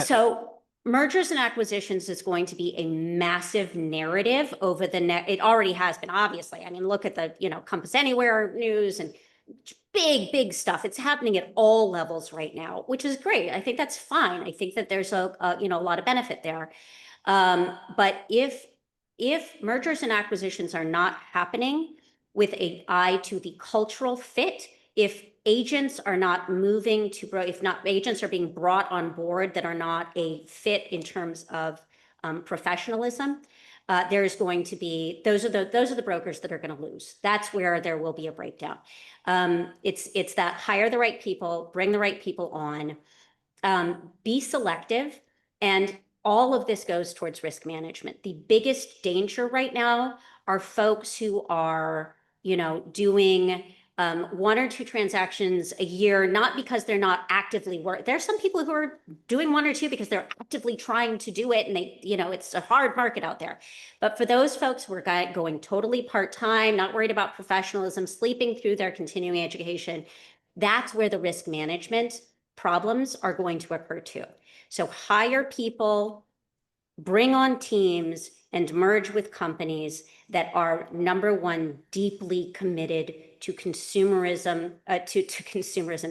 Speaker 2: So mergers and acquisitions is going to be a massive narrative over the next— it already has been, obviously. I mean, look at the, Compass Anywhere news and big stuff. It's happening at all levels right now, which is great. I think that's fine. I think that there's a lot of benefit there. But if mergers and acquisitions are not happening with an eye to the cultural fit, if agents are not moving to grow, if not agents are being brought on board that are not a fit in terms of professionalism, there's going to be— those are the brokers that are going to lose. That's where there will be a breakdown. It's that hire the right people, bring the right people on, be selective, and all of this goes towards risk management. The biggest danger right now are folks who are, doing one or two transactions a year, not because they're not actively work. There's some people who are doing one or two because they're actively trying to do it, and they, it's a hard market out there. But for those folks who are going totally part-time, not worried about professionalism, sleeping through their continuing education, that's where the risk management problems are going to occur too. So hire people, bring on teams, and merge with companies that are, number one, deeply committed to consumerism, to consumers.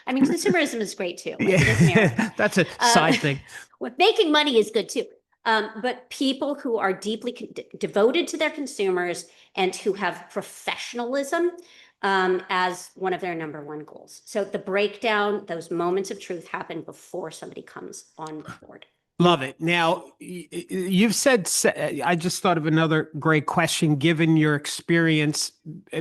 Speaker 2: I mean, consumerism is great too.
Speaker 3: Yeah, that's a side thing.
Speaker 2: Making money is good too. But people who are deeply devoted to their consumers and who have professionalism as one of their number one goals. So the breakdown, those moments of truth happen before somebody comes on board.
Speaker 3: Love it. Now, you've said, I just thought of another great question given your experience,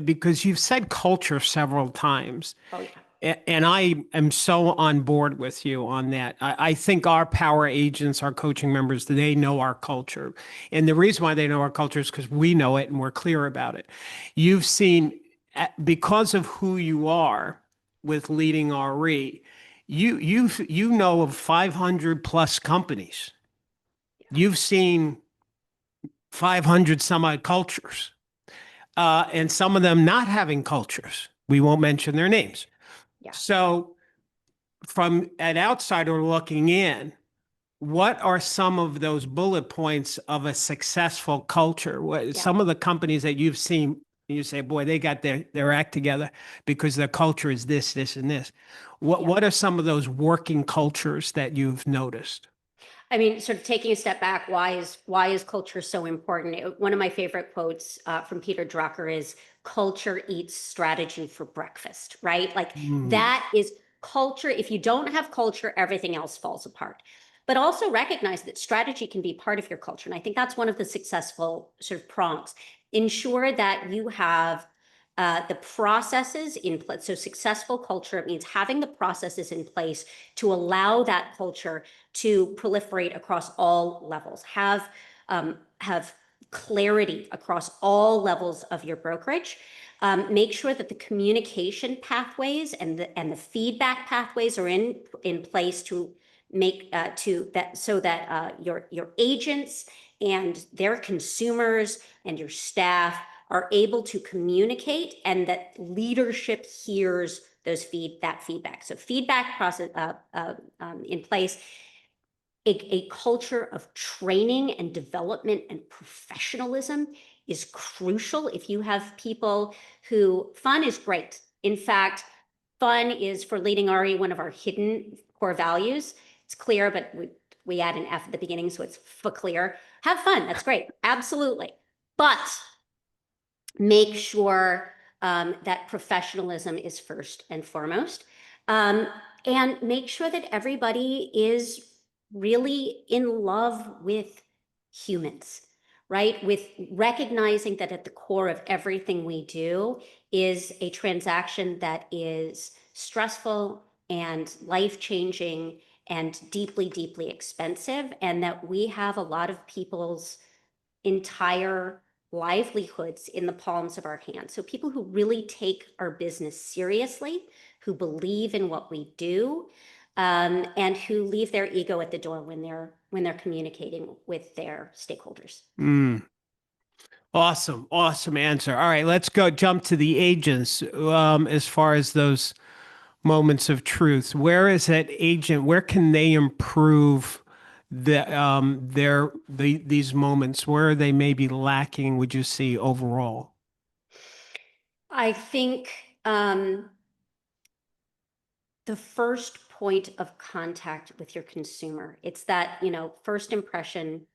Speaker 3: because you've said culture several times.
Speaker 2: Oh, yeah.
Speaker 3: And I am so on board with you on that. I think our power agents, our coaching members, they know our culture. And the reason why they know our culture is because we know it and we're clear about it. You've seen, because of who you are with leading RE, you know of 500 plus companies. You've seen 500 some odd cultures, and some of them not having cultures. We won't mention their names.
Speaker 2: Yeah.
Speaker 3: So from an outsider looking in, what are some of those bullet points of a successful culture? Some of the companies that you've seen, you say, boy, they got their act together because their culture is this, and this. What are some of those working cultures that you've noticed?
Speaker 2: I mean, sort of taking a step back, why is culture so important? One of my favorite quotes from Peter Drucker is, "Culture eats strategy for breakfast," right? Like that is culture. If you don't have culture, everything else falls apart. But also recognize that strategy can be part of your culture. And I think that's one of the successful sort of prongs. Ensure that you have the processes in place. So successful culture means having the processes in place to allow that culture to proliferate across all levels. Have clarity across all levels of your brokerage. Make sure that the communication pathways and the feedback pathways are in place to make so that your agents and their consumers and your staff are able to communicate, and that leadership hears that feedback. So feedback process in place. A culture of training and development and professionalism is crucial. If you have people fun is great. In fact, fun is, for leading RE, one of our hidden core values. It's clear, but we add an F at the beginning, so it's for clear. Have fun, that's great, absolutely. But make sure that professionalism is first and foremost, and make sure that everybody is really in love with humans, right? With recognizing that at the core of everything we do is a transaction that is stressful and life-changing and deeply, deeply expensive, and that we have a lot of people's entire livelihoods in the palms of our hands. So people who really take our business seriously, who believe in what we do, and who leave their ego at the door when they're communicating with their stakeholders.
Speaker 3: Awesome. Awesome answer. All right, let's go jump to the agents. As far as those moments of truth, where is that agent? Where can they improve these moments? Where they may be lacking, would you see overall?
Speaker 2: I think the first point of contact with your consumer, it's that, first impression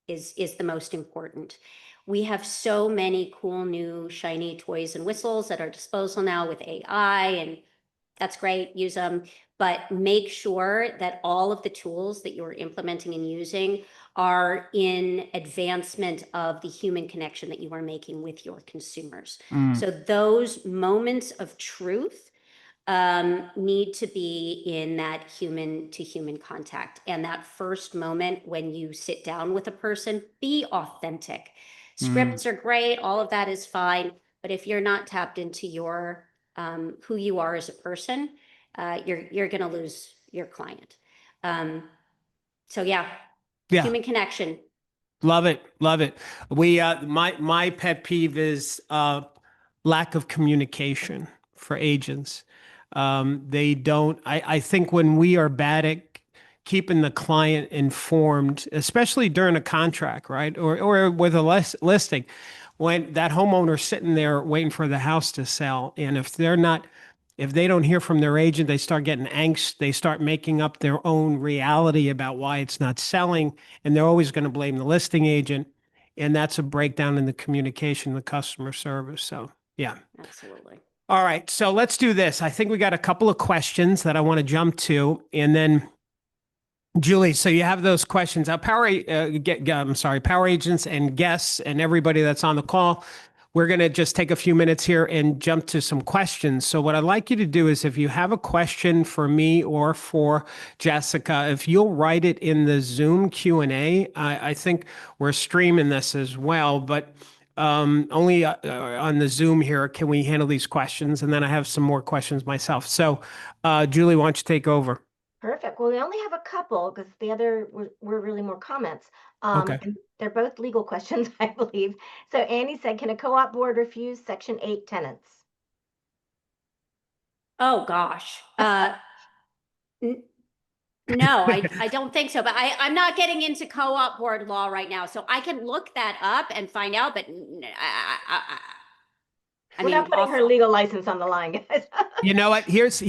Speaker 2: is the most important. We have so many cool new shiny toys and whistles at our disposal now with AI, and that's great, use them, but make sure that all of the tools that you're implementing and using are in advancement of the human connection that you are making with your consumers. So those moments of truth need to be in that human to human contact. And that first moment when you sit down with a person, be authentic. Scripts are great, all of that is fine, but if you're not tapped into your who you are as a person, you're going to lose your client. So yeah, human connection.
Speaker 3: Love it. Love it. My pet peeve is lack of communication for agents. They don't, I think when we are bad at keeping the client informed, especially during a contract, right? Or with a listing, when that homeowner's sitting there waiting for the house to sell. And if they don't hear from their agent, they start getting angst. They start making up their own reality about why it's not selling. And they're always going to blame the listing agent. And that's a breakdown in the communication, the customer service. So, yeah.
Speaker 2: Absolutely.
Speaker 3: All right. So let's do this. I think we got a couple of questions that I want to jump to. And then, Julie, so you have those questions. Power agents and guests and everybody that's on the call. We're going to just take a few minutes here and jump to some questions. So what I'd like you to do is if you have a question for me or for Jessica, if you'll write it in the Zoom Q&A, I think we're streaming this as well, but only on the Zoom here can we handle these questions. And then I have some more questions myself. So Julie, why don't you take over?
Speaker 4: Perfect. Well, we only have a couple because the other were really more comments.
Speaker 3: Okay.
Speaker 4: And they're both legal questions, I believe. So Annie said, can a co-op board refuse Section 8 tenants?
Speaker 2: Oh, gosh. No, I don't think so. But I'm not getting into co-op board law right now. So I can look that up and find out. But
Speaker 4: We're not putting her legal license on the line, guys.
Speaker 3: You know what? Here's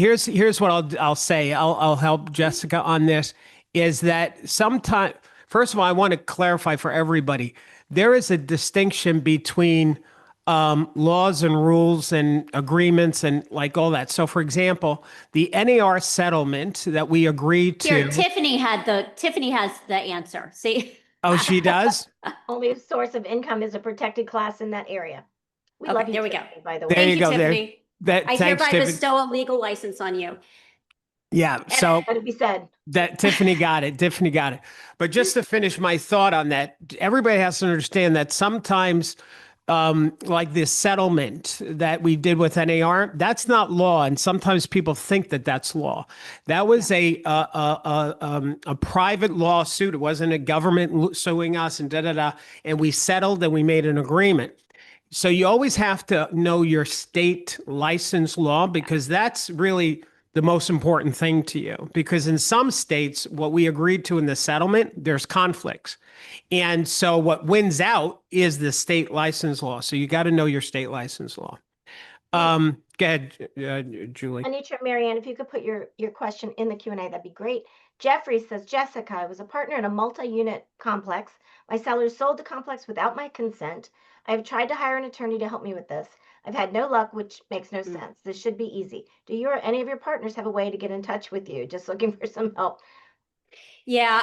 Speaker 3: what I'll say. I'll help Jessica on this. Is that sometimes, first of all, I want to clarify for everybody, there is a distinction between laws and rules and agreements and like all that. So, for example, the NAR settlement that we agreed to.
Speaker 2: Here, Tiffany has the answer. See?
Speaker 3: Oh, she does?
Speaker 4: Only a source of income is a protected class in that area. We love you,
Speaker 2: there we
Speaker 4: Tiffany,
Speaker 2: go.
Speaker 4: by the way.
Speaker 3: There you go.
Speaker 2: Tiffany. I hereby
Speaker 3: Tiffany.
Speaker 2: bestow a legal license on you.
Speaker 3: Yeah. So
Speaker 4: Let it be said.
Speaker 3: that Tiffany got it. Tiffany got it. But just to finish my thought on that, everybody has to understand that sometimes like this settlement that we did with NAR, that's not law. And sometimes people think that that's law. That was a private lawsuit. It wasn't a government suing us and and we settled and we made an agreement. So you always have to know your state license law because that's really the most important thing to you. Because in some states, what we agreed to in the settlement, there's conflicts. And so what wins out is the state license law. So you got to know your state license law. Go ahead, Julie.
Speaker 4: Anitra, Marianne, if you could put your question in the Q&A, that'd be great. Jeffrey says, Jessica, I was a partner in a multi-unit complex. My sellers sold the complex without my consent. I have tried to hire an attorney to help me with this. I've had no luck, which makes no sense. This should be easy. Do you or any of your partners have a way to get in touch with you? Just looking for some help.
Speaker 2: Yeah,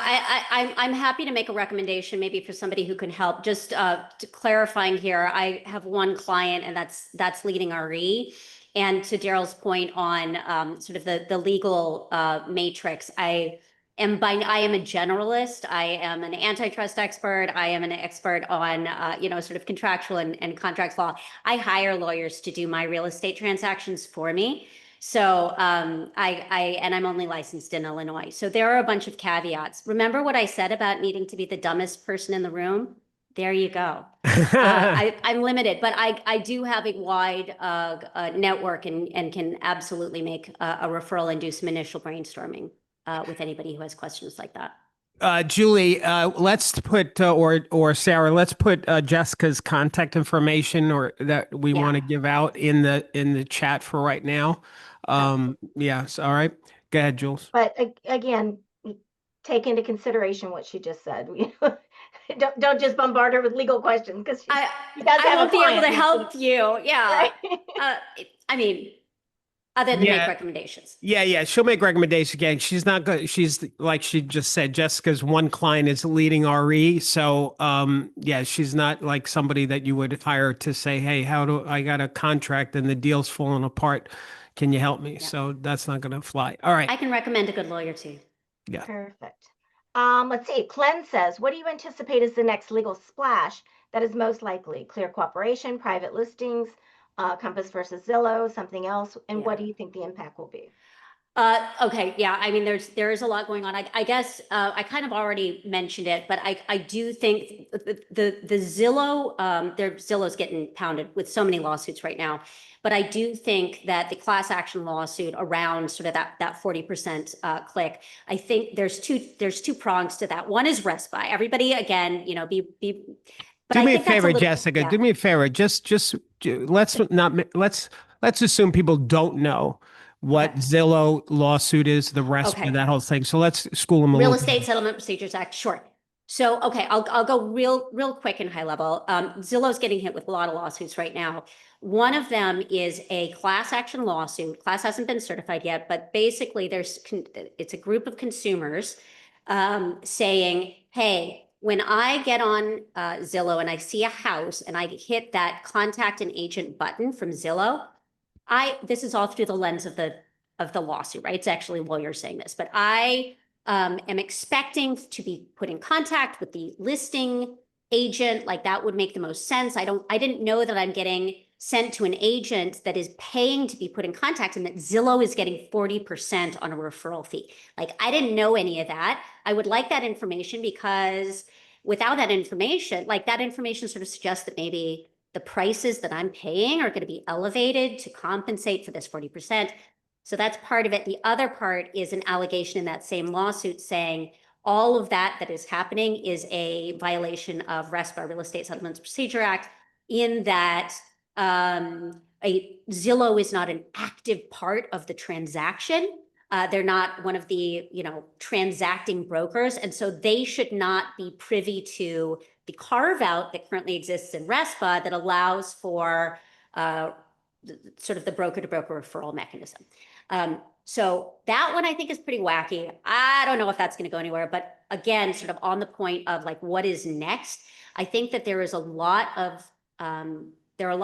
Speaker 2: I'm happy to make a recommendation maybe for somebody who can help. Just clarifying here, I have one client and that's leading RE. And to Darryl's point on sort of the legal matrix, I am a generalist. I am an antitrust expert. I am an expert on, sort of contractual and contracts law. I hire lawyers to do my real estate transactions for me. So and I'm only licensed in Illinois. So there are a bunch of caveats. Remember what I said about needing to be the dumbest person in the room? There you go. I'm limited, but I do have a wide network and can absolutely make a referral and do some initial brainstorming with anybody who has questions like that.
Speaker 3: Julie, let's put or Sarah, let's put Jessica's contact information or that we want to give out in the chat for right now. Yes, all right. Go ahead, Jules.
Speaker 4: But again, take into consideration what she just said. Don't just bombard her with legal questions because
Speaker 2: I won't be able to help you. Yeah. Right? I mean, other than make recommendations.
Speaker 3: Yeah. She'll make recommendations again. She's not good. She's like she just said, Jessica's one client is leading RE. So she's not like somebody that you would hire to say, hey, I got a contract and the deal's falling apart. Can you help me? Yeah. So that's not going to fly. All right.
Speaker 2: I can recommend a good lawyer too.
Speaker 3: Yeah.
Speaker 4: Perfect. Let's see. Clem says, what do you anticipate is the next legal splash that is most likely? Clear cooperation, private listings, Compass versus Zillow, something else? And what do you think the impact will be?
Speaker 2: Okay. Yeah. I mean, there is a lot going on. I guess I kind of already mentioned it, but I do think the Zillow, Zillow's getting pounded with so many lawsuits right now. But I do think that the class action lawsuit around sort of that 40% click, I think there's two prongs to that. One is RESPA. Everybody, again,
Speaker 3: do me a favor, Jessica. Yeah. Do me a favor. Just let's assume people don't know what Zillow lawsuit is, the RESPA, that whole thing. So let's school them a
Speaker 2: little.
Speaker 3: Real
Speaker 2: Estate Settlement Procedures Act. Sure. So, okay, I'll go real quick and high level. Zillow's getting hit with a lot of lawsuits right now. One of them is a class action lawsuit. Class hasn't been certified yet, but basically it's a group of consumers saying, hey, when I get on Zillow and I see a house and I hit that contact an agent button from Zillow, this is all through the lens of the lawsuit, right? It's actually lawyers saying this, but I am expecting to be put in contact with the listing agent. Like that would make the most sense. I didn't know that I'm getting sent to an agent that is paying to be put in contact and that Zillow is getting 40% on a referral fee. Like I didn't know any of that. I would like that information because without that information, like that information sort of suggests that maybe the prices that I'm paying are going to be elevated to compensate for this 40%. So that's part of it. The other part is an allegation in that same lawsuit saying all of that is happening is a violation of RESPA, Real Estate Settlements Procedure Act, in that Zillow is not an active part of the transaction. They're not one of the, transacting brokers. And so they should not be privy to the carve out that currently exists in RESPA that allows for sort of the broker to broker referral mechanism. So that one I think is pretty wacky. I don't know if that's going to go anywhere, but again, sort of on the point of like, what is next? I think that there are a lot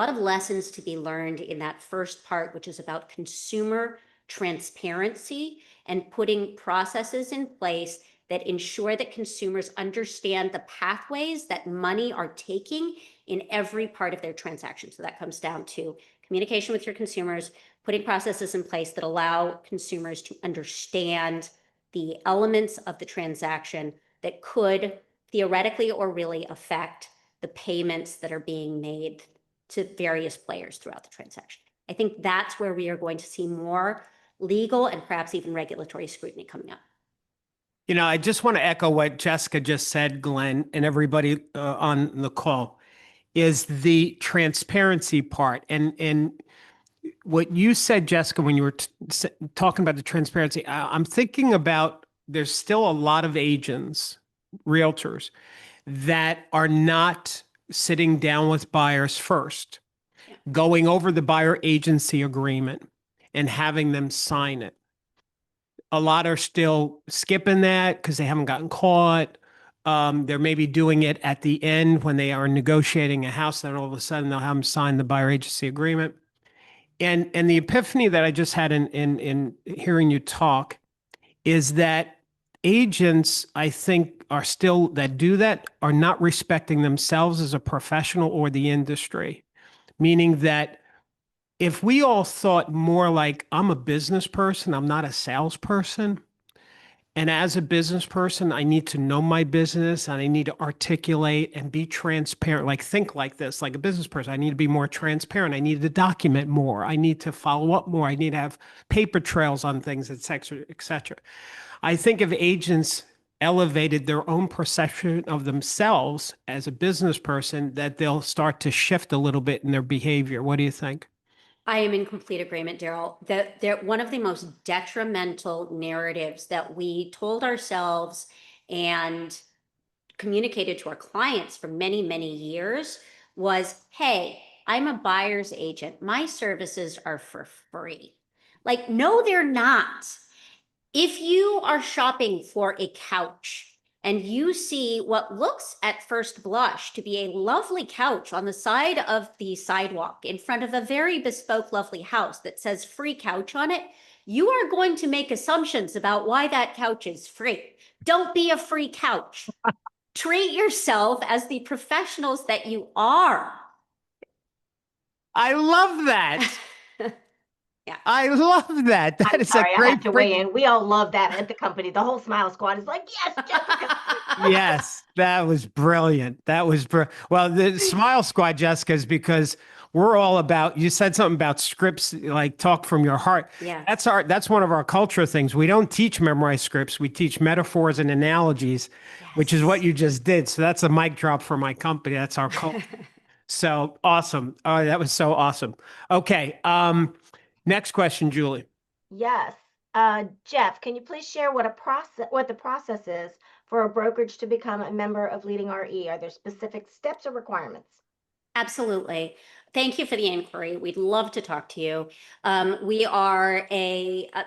Speaker 2: of lessons to be learned in that first part, which is about consumer transparency and putting processes in place that ensure that consumers understand the pathways that money are taking in every part of their transaction. So that comes down to communication with your consumers, putting processes in place that allow consumers to understand the elements of the transaction that could theoretically or really affect the payments that are being made to various players throughout the transaction. I think that's where we are going to see more legal and perhaps even regulatory scrutiny coming up.
Speaker 3: I just want to echo what Jessica just said, Glenn, and everybody on the call, is the transparency part. And what you said, Jessica, when you were talking about the transparency, I'm thinking about there's still a lot of agents, realtors, that are not sitting down with buyers first, going over the buyer agency agreement and having them sign it. A lot are still skipping that because they haven't gotten caught. They're maybe doing it at the end when they are negotiating a house, then all of a sudden they'll have them sign the buyer agency agreement. And the epiphany that I just had in hearing you talk is that agents, I think, are still that do that are not respecting themselves as a professional or the industry, meaning that if we all thought more like I'm a business person, I'm not a salesperson. And as a business person, I need to know my business and I need to articulate and be transparent. Like think like this, like a business person. I need to be more transparent. I need to document more. I need to follow up more. I need to have paper trails on things, et cetera, et cetera. I think if agents elevated their own perception of themselves as a business person, that they'll start to shift a little bit in their behavior. What do you think?
Speaker 2: I am in complete agreement, Darryl. That one of the most detrimental narratives that we told ourselves and communicated to our clients for many, many years was, hey, I'm a buyer's agent. My services are for free. Like, no, they're not. If you are shopping for a couch and you see what looks at first blush to be a lovely couch on the side of the sidewalk in front of a very bespoke, lovely house that says free couch on it, you are going to make assumptions about why that couch is free. Don't be a free couch. Treat yourself as the professionals that you are.
Speaker 3: I love that.
Speaker 2: Yeah.
Speaker 3: I love that. That
Speaker 4: I'm
Speaker 3: is
Speaker 4: sorry,
Speaker 3: a
Speaker 4: I
Speaker 3: great
Speaker 4: have to weigh in. We all love that at the company. The whole Smile Squad is like, yes, Jessica.
Speaker 3: Yes, that was brilliant. That was well, the Smile Squad, Jessica, is because we're all about. You said something about scripts, like talk from your heart.
Speaker 2: Yeah.
Speaker 3: That's one of our culture things. We don't teach memorize scripts. We teach metaphors and analogies, which is what you just did. So that's a mic drop for my company. That's our culture. So awesome. Oh, that was so awesome. Okay. Next question, Julie.
Speaker 4: Yes. Jeff, can you please share what the process is for a brokerage to become a member of Leading RE? Are there specific steps or requirements?
Speaker 2: Absolutely. Thank you for the inquiry. We'd love to talk to you. We are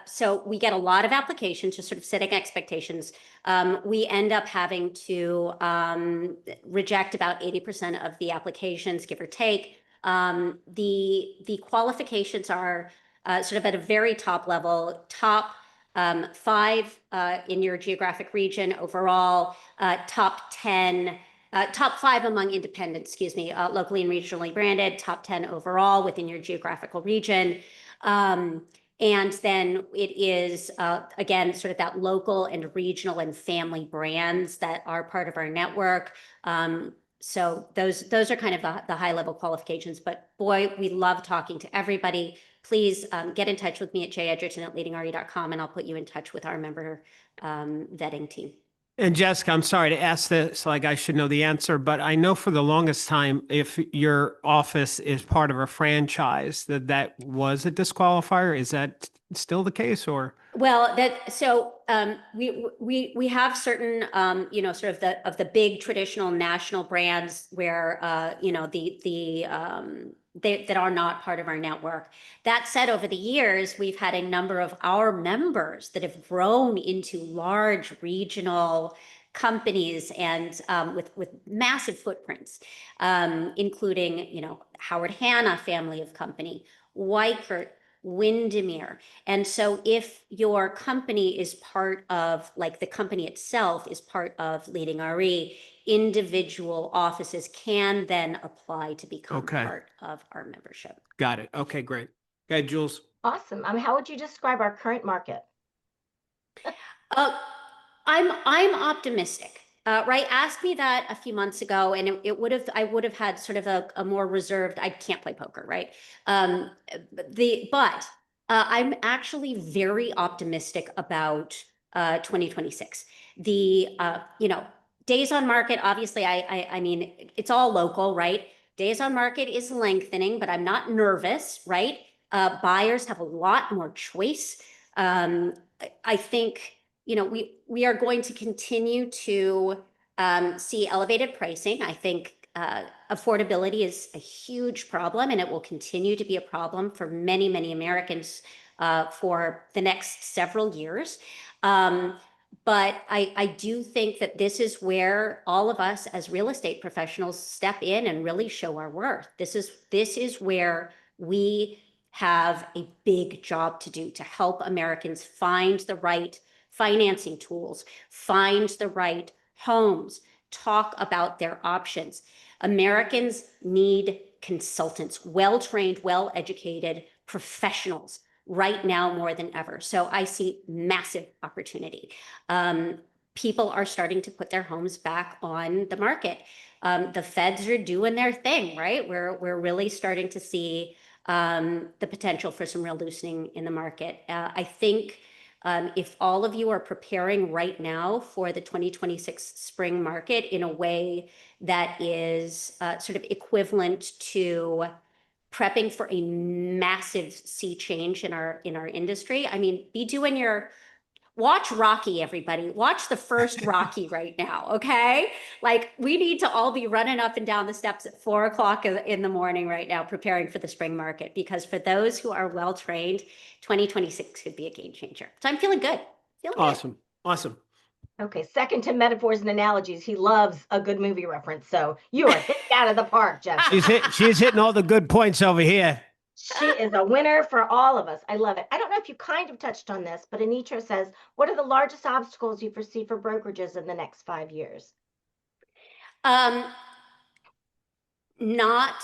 Speaker 2: so we get a lot of applications, just sort of setting expectations. We end up having to reject about 80% of the applications, give or take. The qualifications are sort of at a very top level, top 5 in your geographic region overall, top 10. Top 5 among independents, locally and regionally branded, top 10 overall within your geographical region. And then it is, again, sort of that local and regional and family brands that are part of our network. So those are kind of the high level qualifications, but boy, we love talking to everybody. Please get in touch with me at jedgerton@leadingre.com and I'll put you in touch with our member vetting team.
Speaker 3: And Jessica, I'm sorry to ask this, like I should know the answer, but I know for the longest time, if your office is part of a franchise, that was a disqualifier. Is that still the case, or?
Speaker 2: Well, we have certain sort of the big traditional national brands where that are not part of our network. That said, over the years, we've had a number of our members that have grown into large regional companies and with massive footprints, including Howard Hanna family of company, Weichert, Windermere. And so if your company is part of, like the company itself is part of Leading RE, individual offices can then apply to become part of our membership.
Speaker 3: Got it. Okay, great. Okay, Jules.
Speaker 4: Awesome. How would you describe our current market?
Speaker 2: I'm optimistic. Right? Asked me that a few months ago, and I would have had sort of a more reserved. I can't play poker, right? But I'm actually very optimistic about 2026. Days on market. Obviously, I mean, it's all local, right? Days on market is lengthening, but I'm not nervous, right? Buyers have a lot more choice. I think. We are going to continue to see elevated pricing. I think affordability is a huge problem, and it will continue to be a problem for many, many Americans for the next several years. But I do think that this is where all of us as real estate professionals step in and really show our worth. This is where we have a big job to do to help Americans find the right financing tools, find the right homes, talk about their options. Americans need consultants, well-trained, well-educated professionals right now more than ever. So I see massive opportunity. People are starting to put their homes back on the market. The feds are doing their thing, right? We're really starting to see the potential for some real loosening in the market. I think if all of you are preparing right now for the 2026 spring market in a way that is sort of equivalent to prepping for a massive sea change in our industry, I mean, be doing your watch Rocky, everybody. Watch the first Rocky right now, okay? Like, we need to all be running up and down the steps at 4 o'clock in the morning right now, preparing for the spring market, because for those who are well-trained, 2026 could be a game changer. So I'm feeling good.
Speaker 3: Awesome. Awesome.
Speaker 4: Okay, second to metaphors and analogies. He loves a good movie reference. So you are hitting out of the park, Jeff.
Speaker 3: She's hitting all the good points over here.
Speaker 4: She is a winner for all of us. I love it. I don't know if you kind of touched on this, but Anitra says, what are the largest obstacles you foresee for brokerages in the next 5 years?
Speaker 2: Not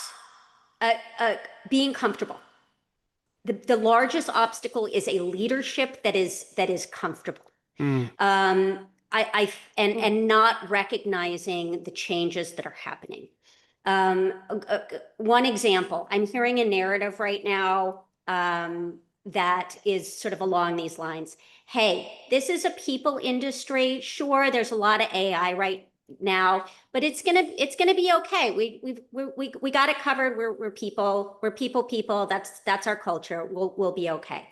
Speaker 2: being comfortable. The largest obstacle is a leadership that is comfortable. And not recognizing the changes that are happening. One example, I'm hearing a narrative right now that is sort of along these lines. Hey, this is a people industry. Sure, there's a lot of AI right now, but it's gonna be okay. We got it covered. We're people. We're people. That's our culture. We'll be okay.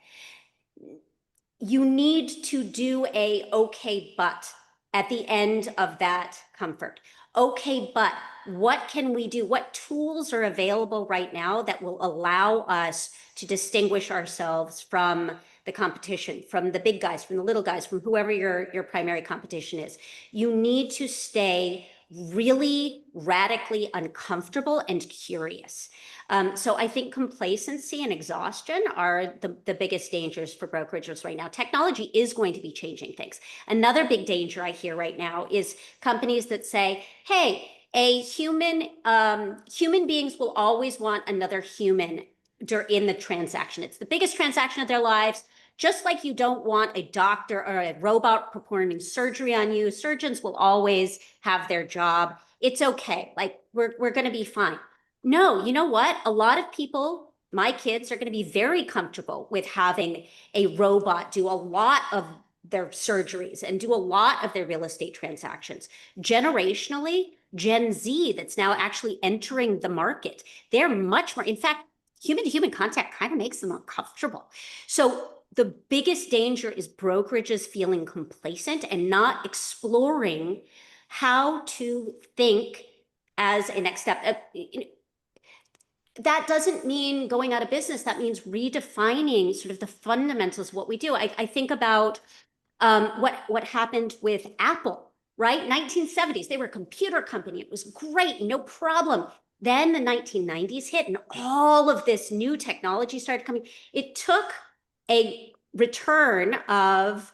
Speaker 2: You need to do a okay, but at the end of that comfort. Okay, but what can we do? What tools are available right now that will allow us to distinguish ourselves from the competition, from the big guys, from the little guys, from whoever your primary competition is? You need to stay really radically uncomfortable and curious. So I think complacency and exhaustion are the biggest dangers for brokerages right now. Technology is going to be changing things. Another big danger I hear right now is companies that say, hey, human beings will always want another human in the transaction. It's the biggest transaction of their lives. Just like you don't want a doctor or a robot performing surgery on you, surgeons will always have their job. It's okay. Like, we're going to be fine. No, you know what? A lot of people, my kids, are going to be very comfortable with having a robot do a lot of their surgeries and do a lot of their real estate transactions. Generationally, Gen Z that's now actually entering the market, they're much more, in fact, human-to-human contact kind of makes them uncomfortable. So the biggest danger is brokerages feeling complacent and not exploring how to think as a next step. That doesn't mean going out of business. That means redefining sort of the fundamentals of what we do. I think about what happened with Apple, right? 1970s, they were a computer company. It was great, no problem. Then the 1990s hit and all of this new technology started coming. It took a return of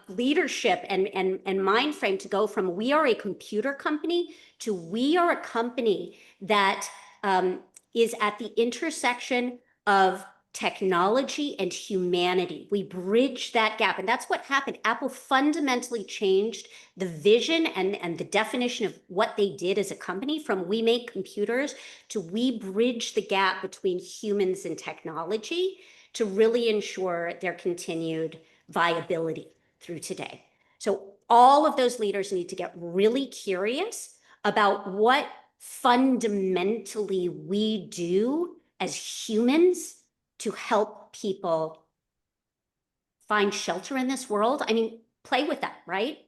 Speaker 2: leadership and mind frame to go from we are a computer company to we are a company that is at the intersection of technology and humanity. We bridge that gap. And that's what happened. Apple fundamentally changed the vision and the definition of what they did as a company from we make computers to we bridge the gap between humans and technology to really ensure their continued viability through today. So all of those leaders need to get really curious about what fundamentally we do as humans to help people find shelter in this world. I mean, play with that, right?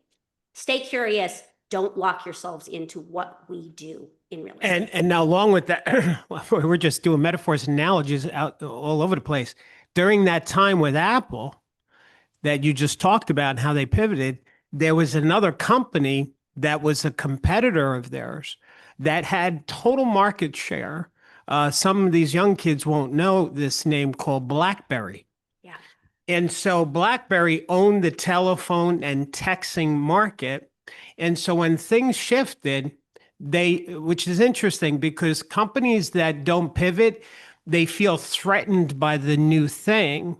Speaker 2: Stay curious. Don't lock yourselves into what we do in real estate.
Speaker 3: And now along with that, we're just doing metaphors and analogies out all over the place. During that time with Apple that you just talked about and how they pivoted, there was another company that was a competitor of theirs that had total market share. Some of these young kids won't know this name, called BlackBerry.
Speaker 2: Yeah.
Speaker 3: And so BlackBerry owned the telephone and texting market. And so when things shifted, which is interesting because companies that don't pivot, they feel threatened by the new thing.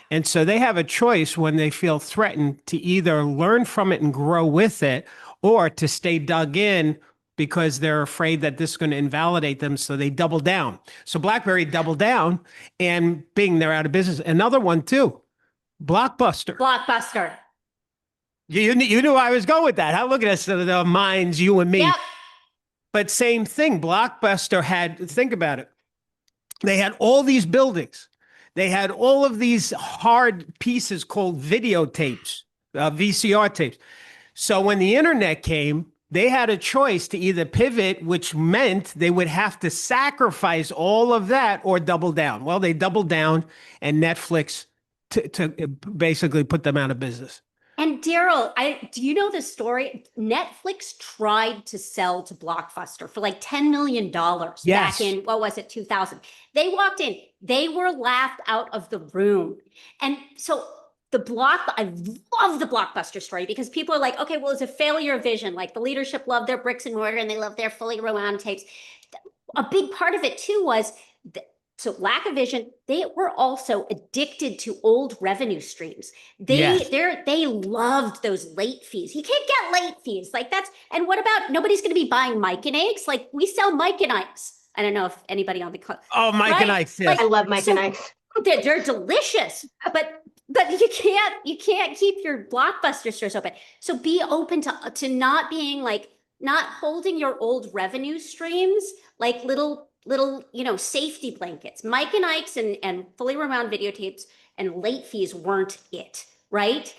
Speaker 3: And so they have a choice when they feel threatened to either learn from it and grow with it or to stay dug in because they're afraid that this is going to invalidate them. So they double down. So BlackBerry doubled down and Bing, they're out of business. Another one too, Blockbuster.
Speaker 2: Blockbuster.
Speaker 3: You knew I was going with that. How look at us, the minds, you and me.
Speaker 2: Yep.
Speaker 3: But same thing, Blockbuster had, think about it. They had all these buildings. They had all of these hard pieces called videotapes, VCR tapes. So when the internet came, they had a choice to either pivot, which meant they would have to sacrifice all of that or double down. Well, they doubled down, and Netflix to basically put them out of business.
Speaker 2: And Darryl, do you know the story? Netflix tried to sell to Blockbuster for like $10 million
Speaker 3: Yes.
Speaker 2: back in, what was it, 2000? They walked in, they were laughed out of the room. And so I love the Blockbuster story because people are like, okay, well, it's a failure of vision. Like the leadership loved their bricks and mortar and they loved their fully rewound tapes. A big part of it too was so lack of vision. They were also addicted to old revenue streams. They loved those late fees. You can't get late fees like that's. And what about nobody's going to be buying Mike and Ike's? Like we sell Mike and Ike's. I don't know if anybody on the call.
Speaker 3: Oh, Mike and Ike's. Yes.
Speaker 4: I love Mike and Ike's.
Speaker 2: They're delicious, but you can't keep your Blockbuster stores open. So be open to not being like not holding your old revenue streams like little safety blankets. Mike and Ike's and fully rewound videotapes and late fees weren't it, right?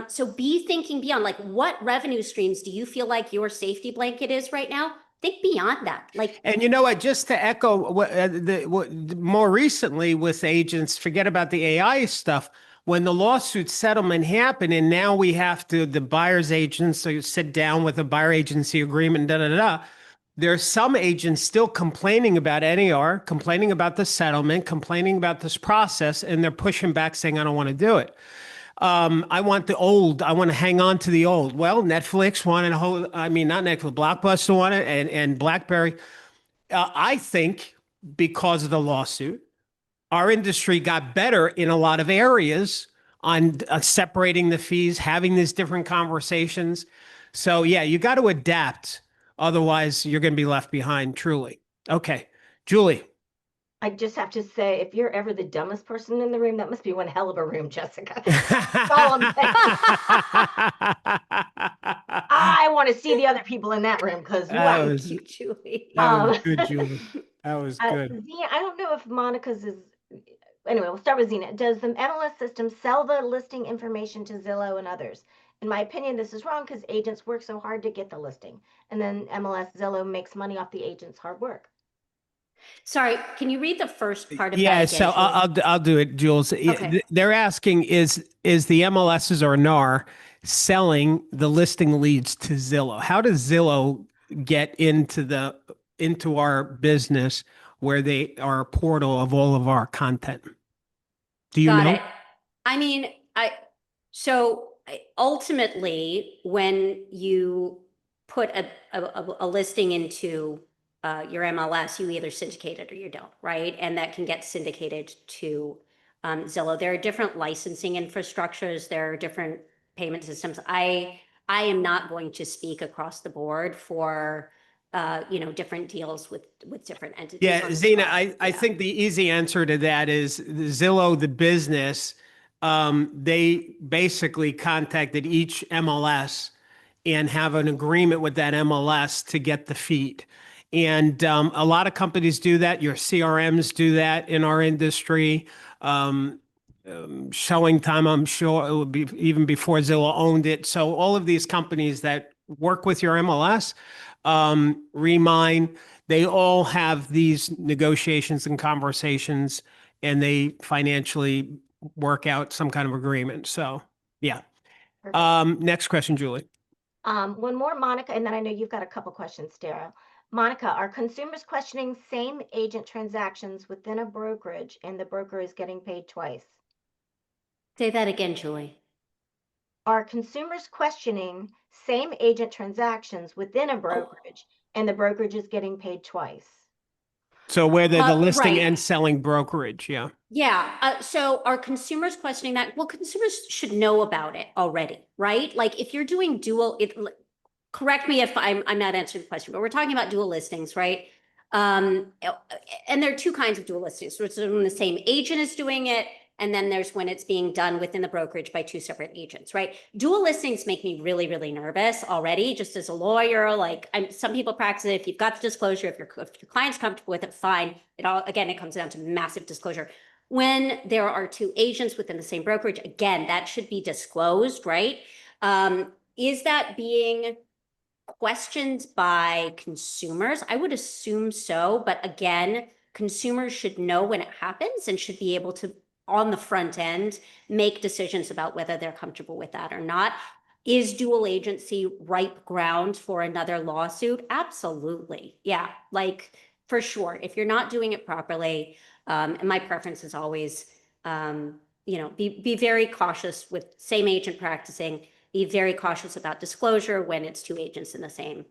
Speaker 2: So be thinking beyond like what revenue streams do you feel like your safety blanket is right now? Think beyond that.
Speaker 3: And you know what, just to echo what more recently with agents, forget about the AI stuff. When the lawsuit settlement happened, and now we have the buyer's agents sit down with a buyer agency agreement, there's some agents still complaining about NAR, complaining about the settlement, complaining about this process, and they're pushing back saying, I don't want to do it. I want the old. I want to hang on to the old. Well, Netflix wanted a whole, not Netflix, Blockbuster wanted and BlackBerry. I think because of the lawsuit, our industry got better in a lot of areas on separating the fees, having these different conversations. So yeah, you got to adapt. Otherwise, you're going to be left behind, truly. Okay, Julie.
Speaker 4: I just have to say, if you're ever the dumbest person in the room, that must be one hell of a room, Jessica. That's all I'm saying. I want to see the other people in that room because
Speaker 3: That was
Speaker 2: you, Julie.
Speaker 3: good, Julie. That was good.
Speaker 4: Zena, I don't know if Monica's is. Anyway, we'll start with Zena. Does the MLS system sell the listing information to Zillow and others? In my opinion, this is wrong because agents work so hard to get the listing, and then MLS Zillow makes money off the agent's hard work.
Speaker 2: Sorry, can you read the first part of that?
Speaker 3: Yeah,
Speaker 2: again,
Speaker 3: so
Speaker 2: Julie?
Speaker 3: I'll do it, Jules.
Speaker 2: Okay.
Speaker 3: They're asking is the MLSs or NAR selling the listing leads to Zillow? How does Zillow get into our business where they are a portal of all of our content? Do you know?
Speaker 2: Got it. I mean, so ultimately, when you put a listing into your MLS, you either syndicate it or you don't, right? And that can get syndicated to Zillow. There are different licensing infrastructures. There are different payment systems. I am not going to speak across the board for different deals with different entities.
Speaker 3: Yeah, Zena, I think the easy answer to that is Zillow, the business. They basically contacted each MLS and have an agreement with that MLS to get the feed. And a lot of companies do that. Your CRMs do that in our industry. Showing Time, I'm sure it would be even before Zillow owned it. So all of these companies that work with your MLS, Remine, they all have these negotiations and conversations, and they financially work out some kind of agreement. So yeah. Next question, Julie.
Speaker 4: One more, Monica, and then I know you've got a couple questions, Darryl. Monica, are consumers questioning same agent transactions within a brokerage and the broker is getting paid twice?
Speaker 2: Say that again, Julie.
Speaker 4: Are consumers questioning same agent transactions within a brokerage, and the brokerage is getting paid twice?
Speaker 3: So where the listing
Speaker 2: Right.
Speaker 3: and selling brokerage, yeah.
Speaker 2: Yeah. So are consumers questioning that? Well, consumers should know about it already, right? Like if you're doing correct me if I'm not answering the question, but we're talking about dual listings, right? And there are two kinds of dual listings. So it's when the same agent is doing it, and then there's when it's being done within the brokerage by two separate agents, right? Dual listings make me really, really nervous already, just as a lawyer. Like some people practice it. If you've got the disclosure, if your client's comfortable with it, fine. It comes down to massive disclosure. When there are two agents within the same brokerage, again, that should be disclosed, right? Is that being questioned by consumers? I would assume so, but again, consumers should know when it happens and should be able to, on the front end, make decisions about whether they're comfortable with that or not. Is dual agency ripe ground for another lawsuit? Absolutely. Yeah, like for sure. If you're not doing it properly, and my preference is always, be very cautious with same agent practicing. Be very cautious about disclosure when it's two agents in the same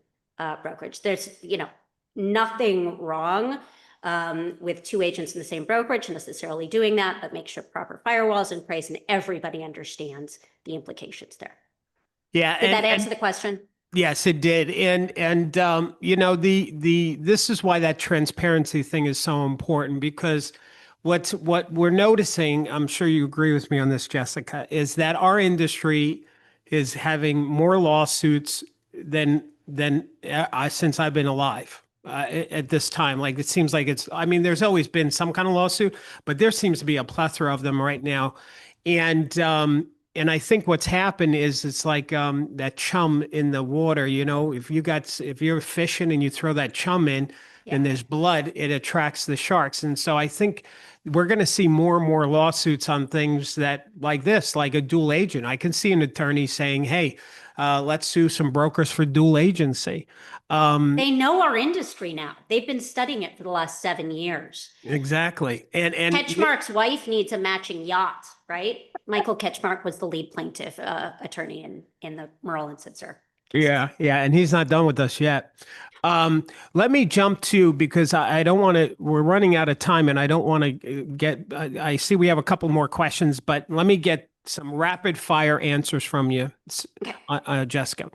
Speaker 2: brokerage. There's, nothing wrong with two agents in the same brokerage necessarily doing that, but make sure proper firewalls in place and everybody understands the implications there.
Speaker 3: Yeah.
Speaker 2: Did that answer the question?
Speaker 3: Yes, it did. And this is why that transparency thing is so important, because what we're noticing, I'm sure you agree with me on this, Jessica, is that our industry is having more lawsuits than since I've been alive at this time. Like it seems like there's always been some kind of lawsuit, but there seems to be a plethora of them right now. And I think what's happened is it's like that chum in the water, if you're fishing and you throw that chum in and there's blood, it attracts the sharks. And so I think we're going to see more and more lawsuits on things that like this, like a dual agent. I can see an attorney saying, hey, let's sue some brokers for dual agency.
Speaker 2: They know our industry now. They've been studying it for the last 7 years.
Speaker 3: Exactly. And
Speaker 2: Ketchmark's wife needs a matching yacht, right? Michael Ketchmark was the lead plaintiff attorney in the Merle and Sitzer.
Speaker 3: Yeah, and he's not done with us yet. Let me jump to, because I don't want to, we're running out of time and I don't want to I see we have a couple more questions, but let me get some rapid fire answers from you, Jessica.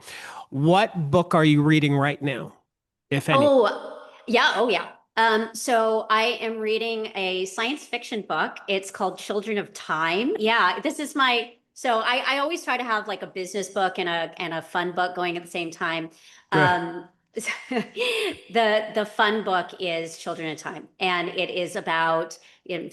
Speaker 3: What book are you reading right now, if any?
Speaker 2: Oh, yeah. So I am reading a science fiction book. It's called Children of Time. Yeah, this is so I always try to have like a business book and a fun book going at the same time. The fun book is Children of Time, and it is about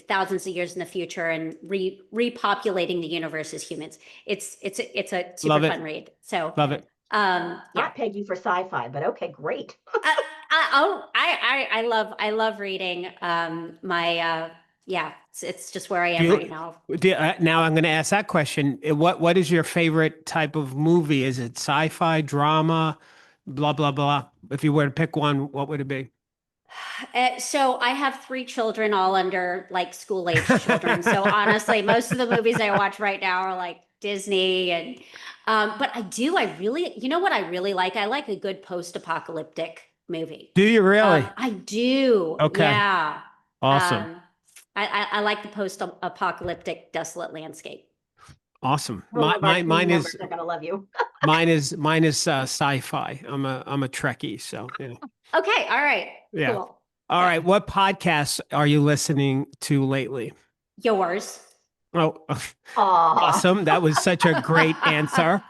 Speaker 2: thousands of years in the future and repopulating the universe as humans. It's a super fun read. So
Speaker 3: love it.
Speaker 4: Not Peggy for sci-fi, but okay, great.
Speaker 2: I love reading. It's just where I am right now.
Speaker 3: Now I'm going to ask that question. What is your favorite type of movie? Is it sci-fi, drama, blah, blah, blah? If you were to pick one, what would it be?
Speaker 2: So I have 3 children, all under like school-age children. So honestly, most of the movies I watch right now are like Disney and but I really, what I really like? I like a good post-apocalyptic movie.
Speaker 3: Do you really?
Speaker 2: I do.
Speaker 3: Okay.
Speaker 2: Yeah.
Speaker 3: Awesome.
Speaker 2: I like the post-apocalyptic desolate landscape.
Speaker 3: Awesome.
Speaker 4: Mine is not gonna love you.
Speaker 3: mine is sci-fi. I'm a Trekkie, so yeah.
Speaker 2: Okay. All right.
Speaker 3: Yeah.
Speaker 2: Cool.
Speaker 3: All right. What podcasts are you listening to lately?
Speaker 2: Yours.
Speaker 3: Oh, awesome. That was such a great answer.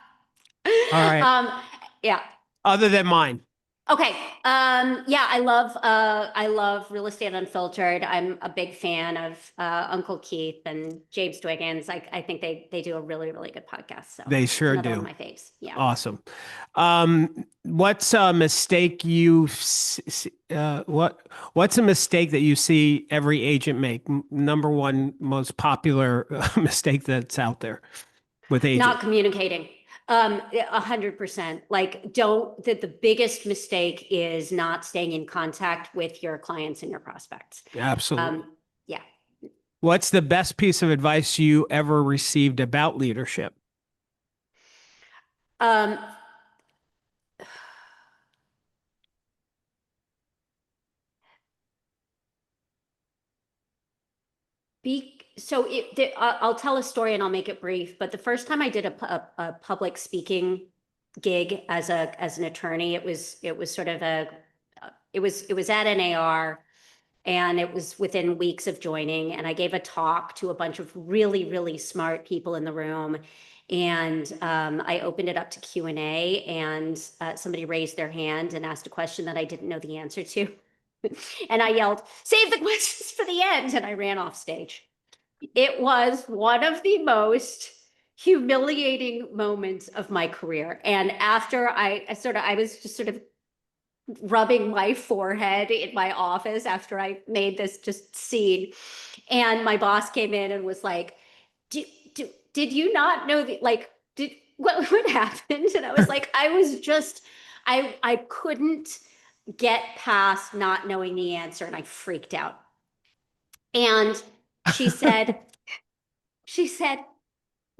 Speaker 3: All right.
Speaker 2: Yeah.
Speaker 3: Other than mine.
Speaker 2: Okay. I love Real Estate Unfiltered. I'm a big fan of Uncle Keith and James Dwiggins. I think they do a really, really good podcast. So
Speaker 3: they sure do.
Speaker 2: One of my faves. Yeah.
Speaker 3: Awesome. What's a mistake what's a mistake that you see every agent make? Number one most popular mistake that's out there with agents?
Speaker 2: Not communicating. 100%. Like the biggest mistake is not staying in contact with your clients and your prospects.
Speaker 3: Absolutely.
Speaker 2: Yeah.
Speaker 3: What's the best piece of advice you ever received about leadership?
Speaker 2: Um, I'll tell a story and I'll make it brief. But the first time I did a public speaking gig as an attorney, it was sort of it was at NAR, and it was within weeks of joining, and I gave a talk to a bunch of really, really smart people in the room. And I opened it up to Q&A, and somebody raised their hand and asked a question that I didn't know the answer to. And I yelled, "Save the questions for the end," and I ran off stage. It was one of the most humiliating moments of my career. And after I was just sort of rubbing my forehead in my office after I made this just scene. And my boss came in and was like, did you not know that, like, what happened? And I was like, I couldn't get past not knowing the answer, and I freaked out. And she said,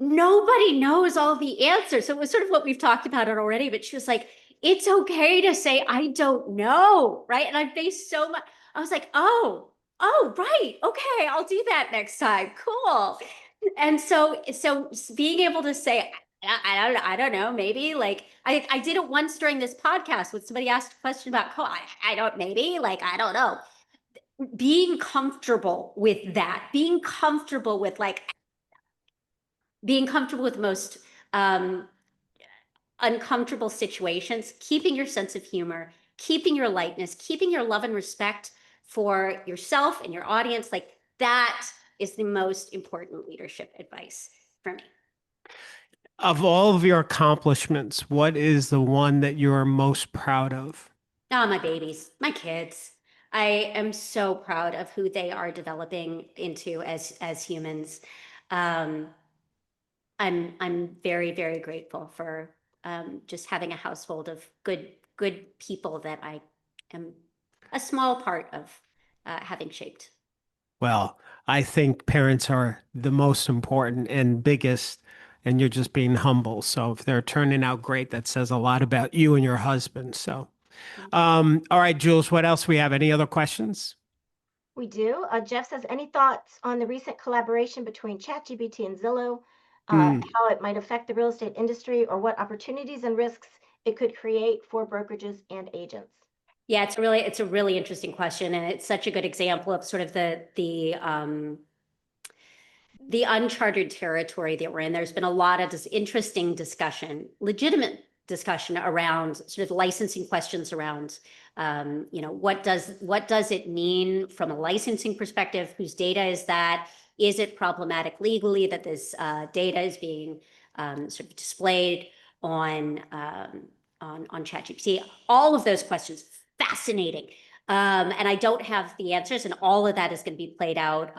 Speaker 2: nobody knows all the answers. So it was sort of what we've talked about it already, but she was like, it's okay to say, I don't know, right? And I faced so much. I was like, oh, right. Okay, I'll do that next time. Cool. And so being able to say, I don't know, maybe, like, I did it once during this podcast when somebody asked a question about I don't know. Being comfortable with that, being comfortable with the most uncomfortable situations, keeping your sense of humor, keeping your lightness, keeping your love and respect for yourself and your audience, like that is the most important leadership advice for me.
Speaker 3: Of all of your accomplishments, what is the one that you're most proud of?
Speaker 2: Oh, my babies, my kids. I am so proud of who they are developing into as humans. I'm very, very grateful for just having a household of good people that I am a small part of having shaped.
Speaker 3: Well, I think parents are the most important and biggest, and you're just being humble. So if they're turning out great, that says a lot about you and your husband. So, all right, Jules, what else we have? Any other questions?
Speaker 4: We do. Jeff says, any thoughts on the recent collaboration between ChatGPT and Zillow,
Speaker 3: Hmm.
Speaker 4: how it might affect the real estate industry, or what opportunities and risks it could create for brokerages and agents?
Speaker 2: Yeah, it's a really interesting question, and it's such a good example of sort of the uncharted territory that we're in. There's been a lot of this interesting discussion, legitimate discussion around sort of licensing questions around, what does it mean from a licensing perspective? Whose data is that? Is it problematic legally that this data is being sort of displayed on ChatGPT? All of those questions, fascinating. And I don't have the answers, and all of that is going to be played out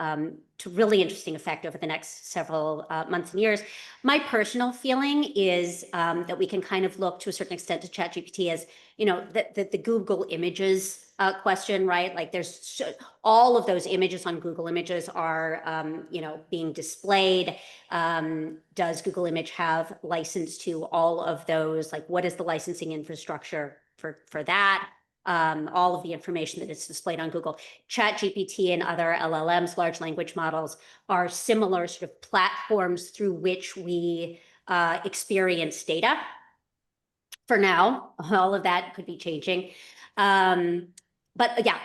Speaker 2: to really interesting effect over the next several months and years. My personal feeling is that we can kind of look to a certain extent to ChatGPT as, the Google Images question, right? Like all of those images on Google Images are, being displayed. Does Google Image have license to all of those? Like, what is the licensing infrastructure for that? All of the information that is displayed on Google. ChatGPT and other LLMs, large language models, are similar sort of platforms through which we experience data. For now, all of that could be changing. But yeah,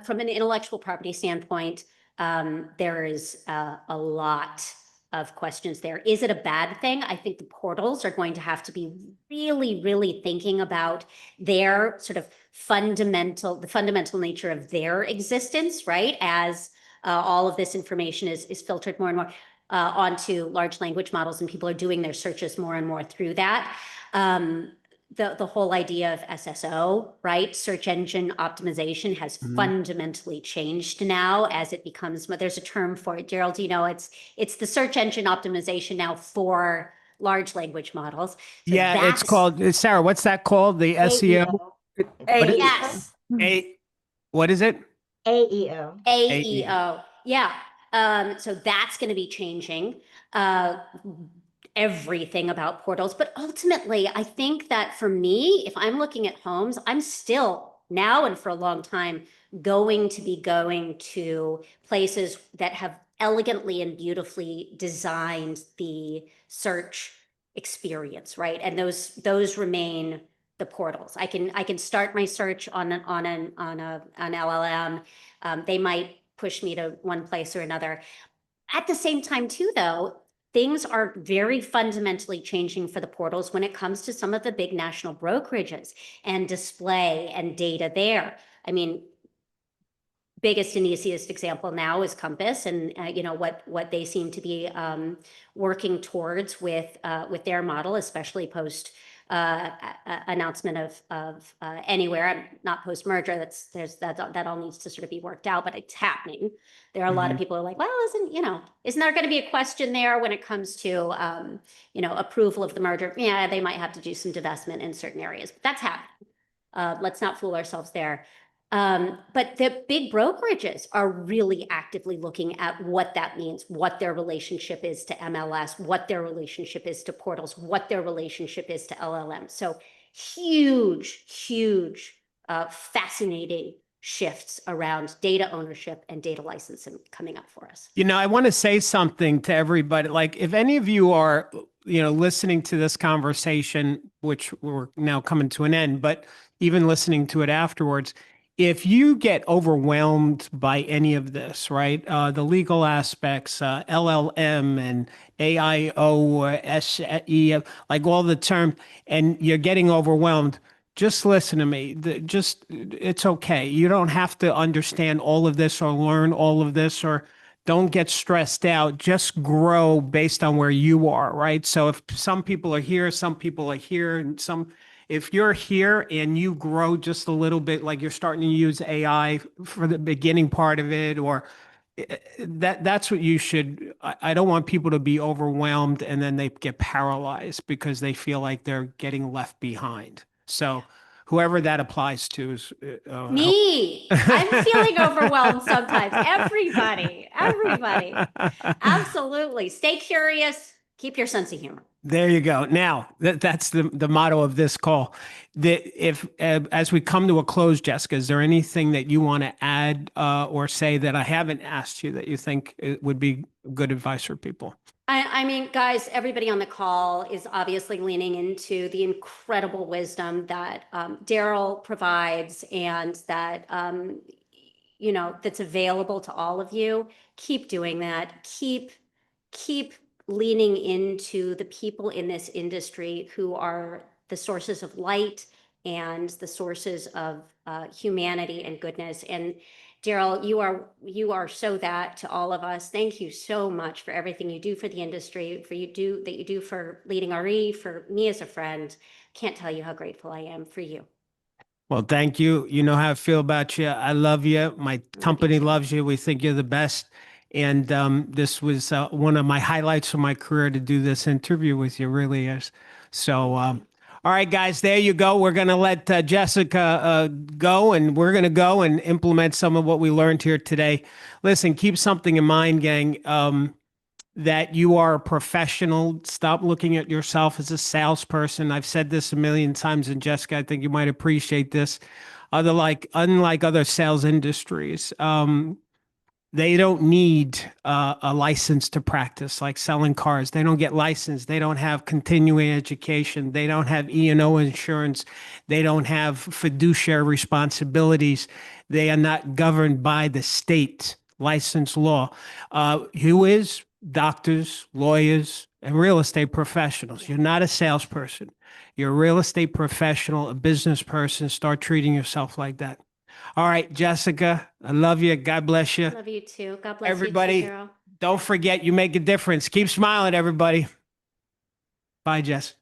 Speaker 2: from an intellectual property standpoint, there is a lot of questions there. Is it a bad thing? I think the portals are going to have to be really, really thinking about their sort of the fundamental nature of their existence, right? As all of this information is filtered more and more onto large language models, and people are doing their searches more and more through that. The whole idea of SSO, right? Search engine optimization has fundamentally changed now as it becomes, there's a term for it. Darryl, do you know, it's the search engine optimization now for large language models. So
Speaker 3: Yeah, it's called, Sarah, what's that called? The SEO?
Speaker 2: Yes.
Speaker 3: What is it?
Speaker 4: AEO.
Speaker 2: AEO. Yeah. So that's going to be changing everything about portals. But ultimately, I think that for me, if I'm looking at homes, I'm still now and for a long time going to be going to places that have elegantly and beautifully designed the search experience, right? And those remain the portals. I can start my search on an LLM. They might push me to one place or another. At the same time, too, though, things are very fundamentally changing for the portals when it comes to some of the big national brokerages and display and data there. I mean, biggest and easiest example now is Compass, and you know what they seem to be working towards with their model, especially post announcement of Anywhere, not post merger. That all needs to sort of be worked out, but it's happening. There are a lot of people who are like, well, isn't there going to be a question there when it comes to approval of the merger? Yeah, they might have to do some divestment in certain areas, but that's happening. Let's not fool ourselves there. But the big brokerages are really actively looking at what that means, what their relationship is to MLS, what their relationship is to portals, what their relationship is to LLM. So huge, fascinating shifts around data ownership and data licensing coming up for us.
Speaker 3: I want to say something to everybody. Like, if any of you are, listening to this conversation, which we're now coming to an end, but even listening to it afterwards, if you get overwhelmed by any of this, right, the legal aspects, LLM and AIO, SE, like all the terms, and you're getting overwhelmed, just listen to me. It's okay. You don't have to understand all of this or learn all of this, or don't get stressed out. Just grow based on where you are, right? So if some people are here, some people are here, and if you're here and you grow just a little bit, like you're starting to use AI for the beginning part of it, or that's what you should. I don't want people to be overwhelmed and then they get paralyzed because they feel like they're getting left behind. So whoever that applies to is
Speaker 2: me. I'm feeling overwhelmed sometimes. Everybody. Absolutely. Stay curious. Keep your sense of humor.
Speaker 3: There you go. Now that's the motto of this call. As we come to a close, Jessica, is there anything that you want to add or say that I haven't asked you that you think it would be good advice for people?
Speaker 2: I mean, guys, everybody on the call is obviously leaning into the incredible wisdom that Darryl provides and that that's available to all of you. Keep doing that. Keep leaning into the people in this industry who are the sources of light and the sources of humanity and goodness. And Darryl, you are so that to all of us. Thank you so much for everything you do for the industry, that you do for leading RE, for me as a friend. Can't tell you how grateful I am for you.
Speaker 3: Well, thank you. You know how I feel about you. I love you. My company loves you. We think you're the best. And this was one of my highlights of my career to do this interview with you, really is. So, all right, guys, there you go. We're going to let Jessica go, and we're going to go and implement some of what we learned here today. Listen, keep something in mind, gang, that you are a professional. Stop looking at yourself as a salesperson. I've said this a million times, and Jessica, I think you might appreciate this. Unlike other sales industries, they don't need a license to practice, like selling cars. They don't get licensed. They don't have continuing education. They don't have E&O insurance. They don't have fiduciary responsibilities. They are not governed by the state license law. Who is? Doctors, lawyers, and real estate professionals. You're not a salesperson. You're a real estate professional, a business person. Start treating yourself like that. All right, Jessica, I love you. God bless you.
Speaker 2: Love you too. God bless
Speaker 3: everybody,
Speaker 2: you too, Darryl.
Speaker 3: Don't forget, you make a difference. Keep smiling, everybody. Bye, Jess.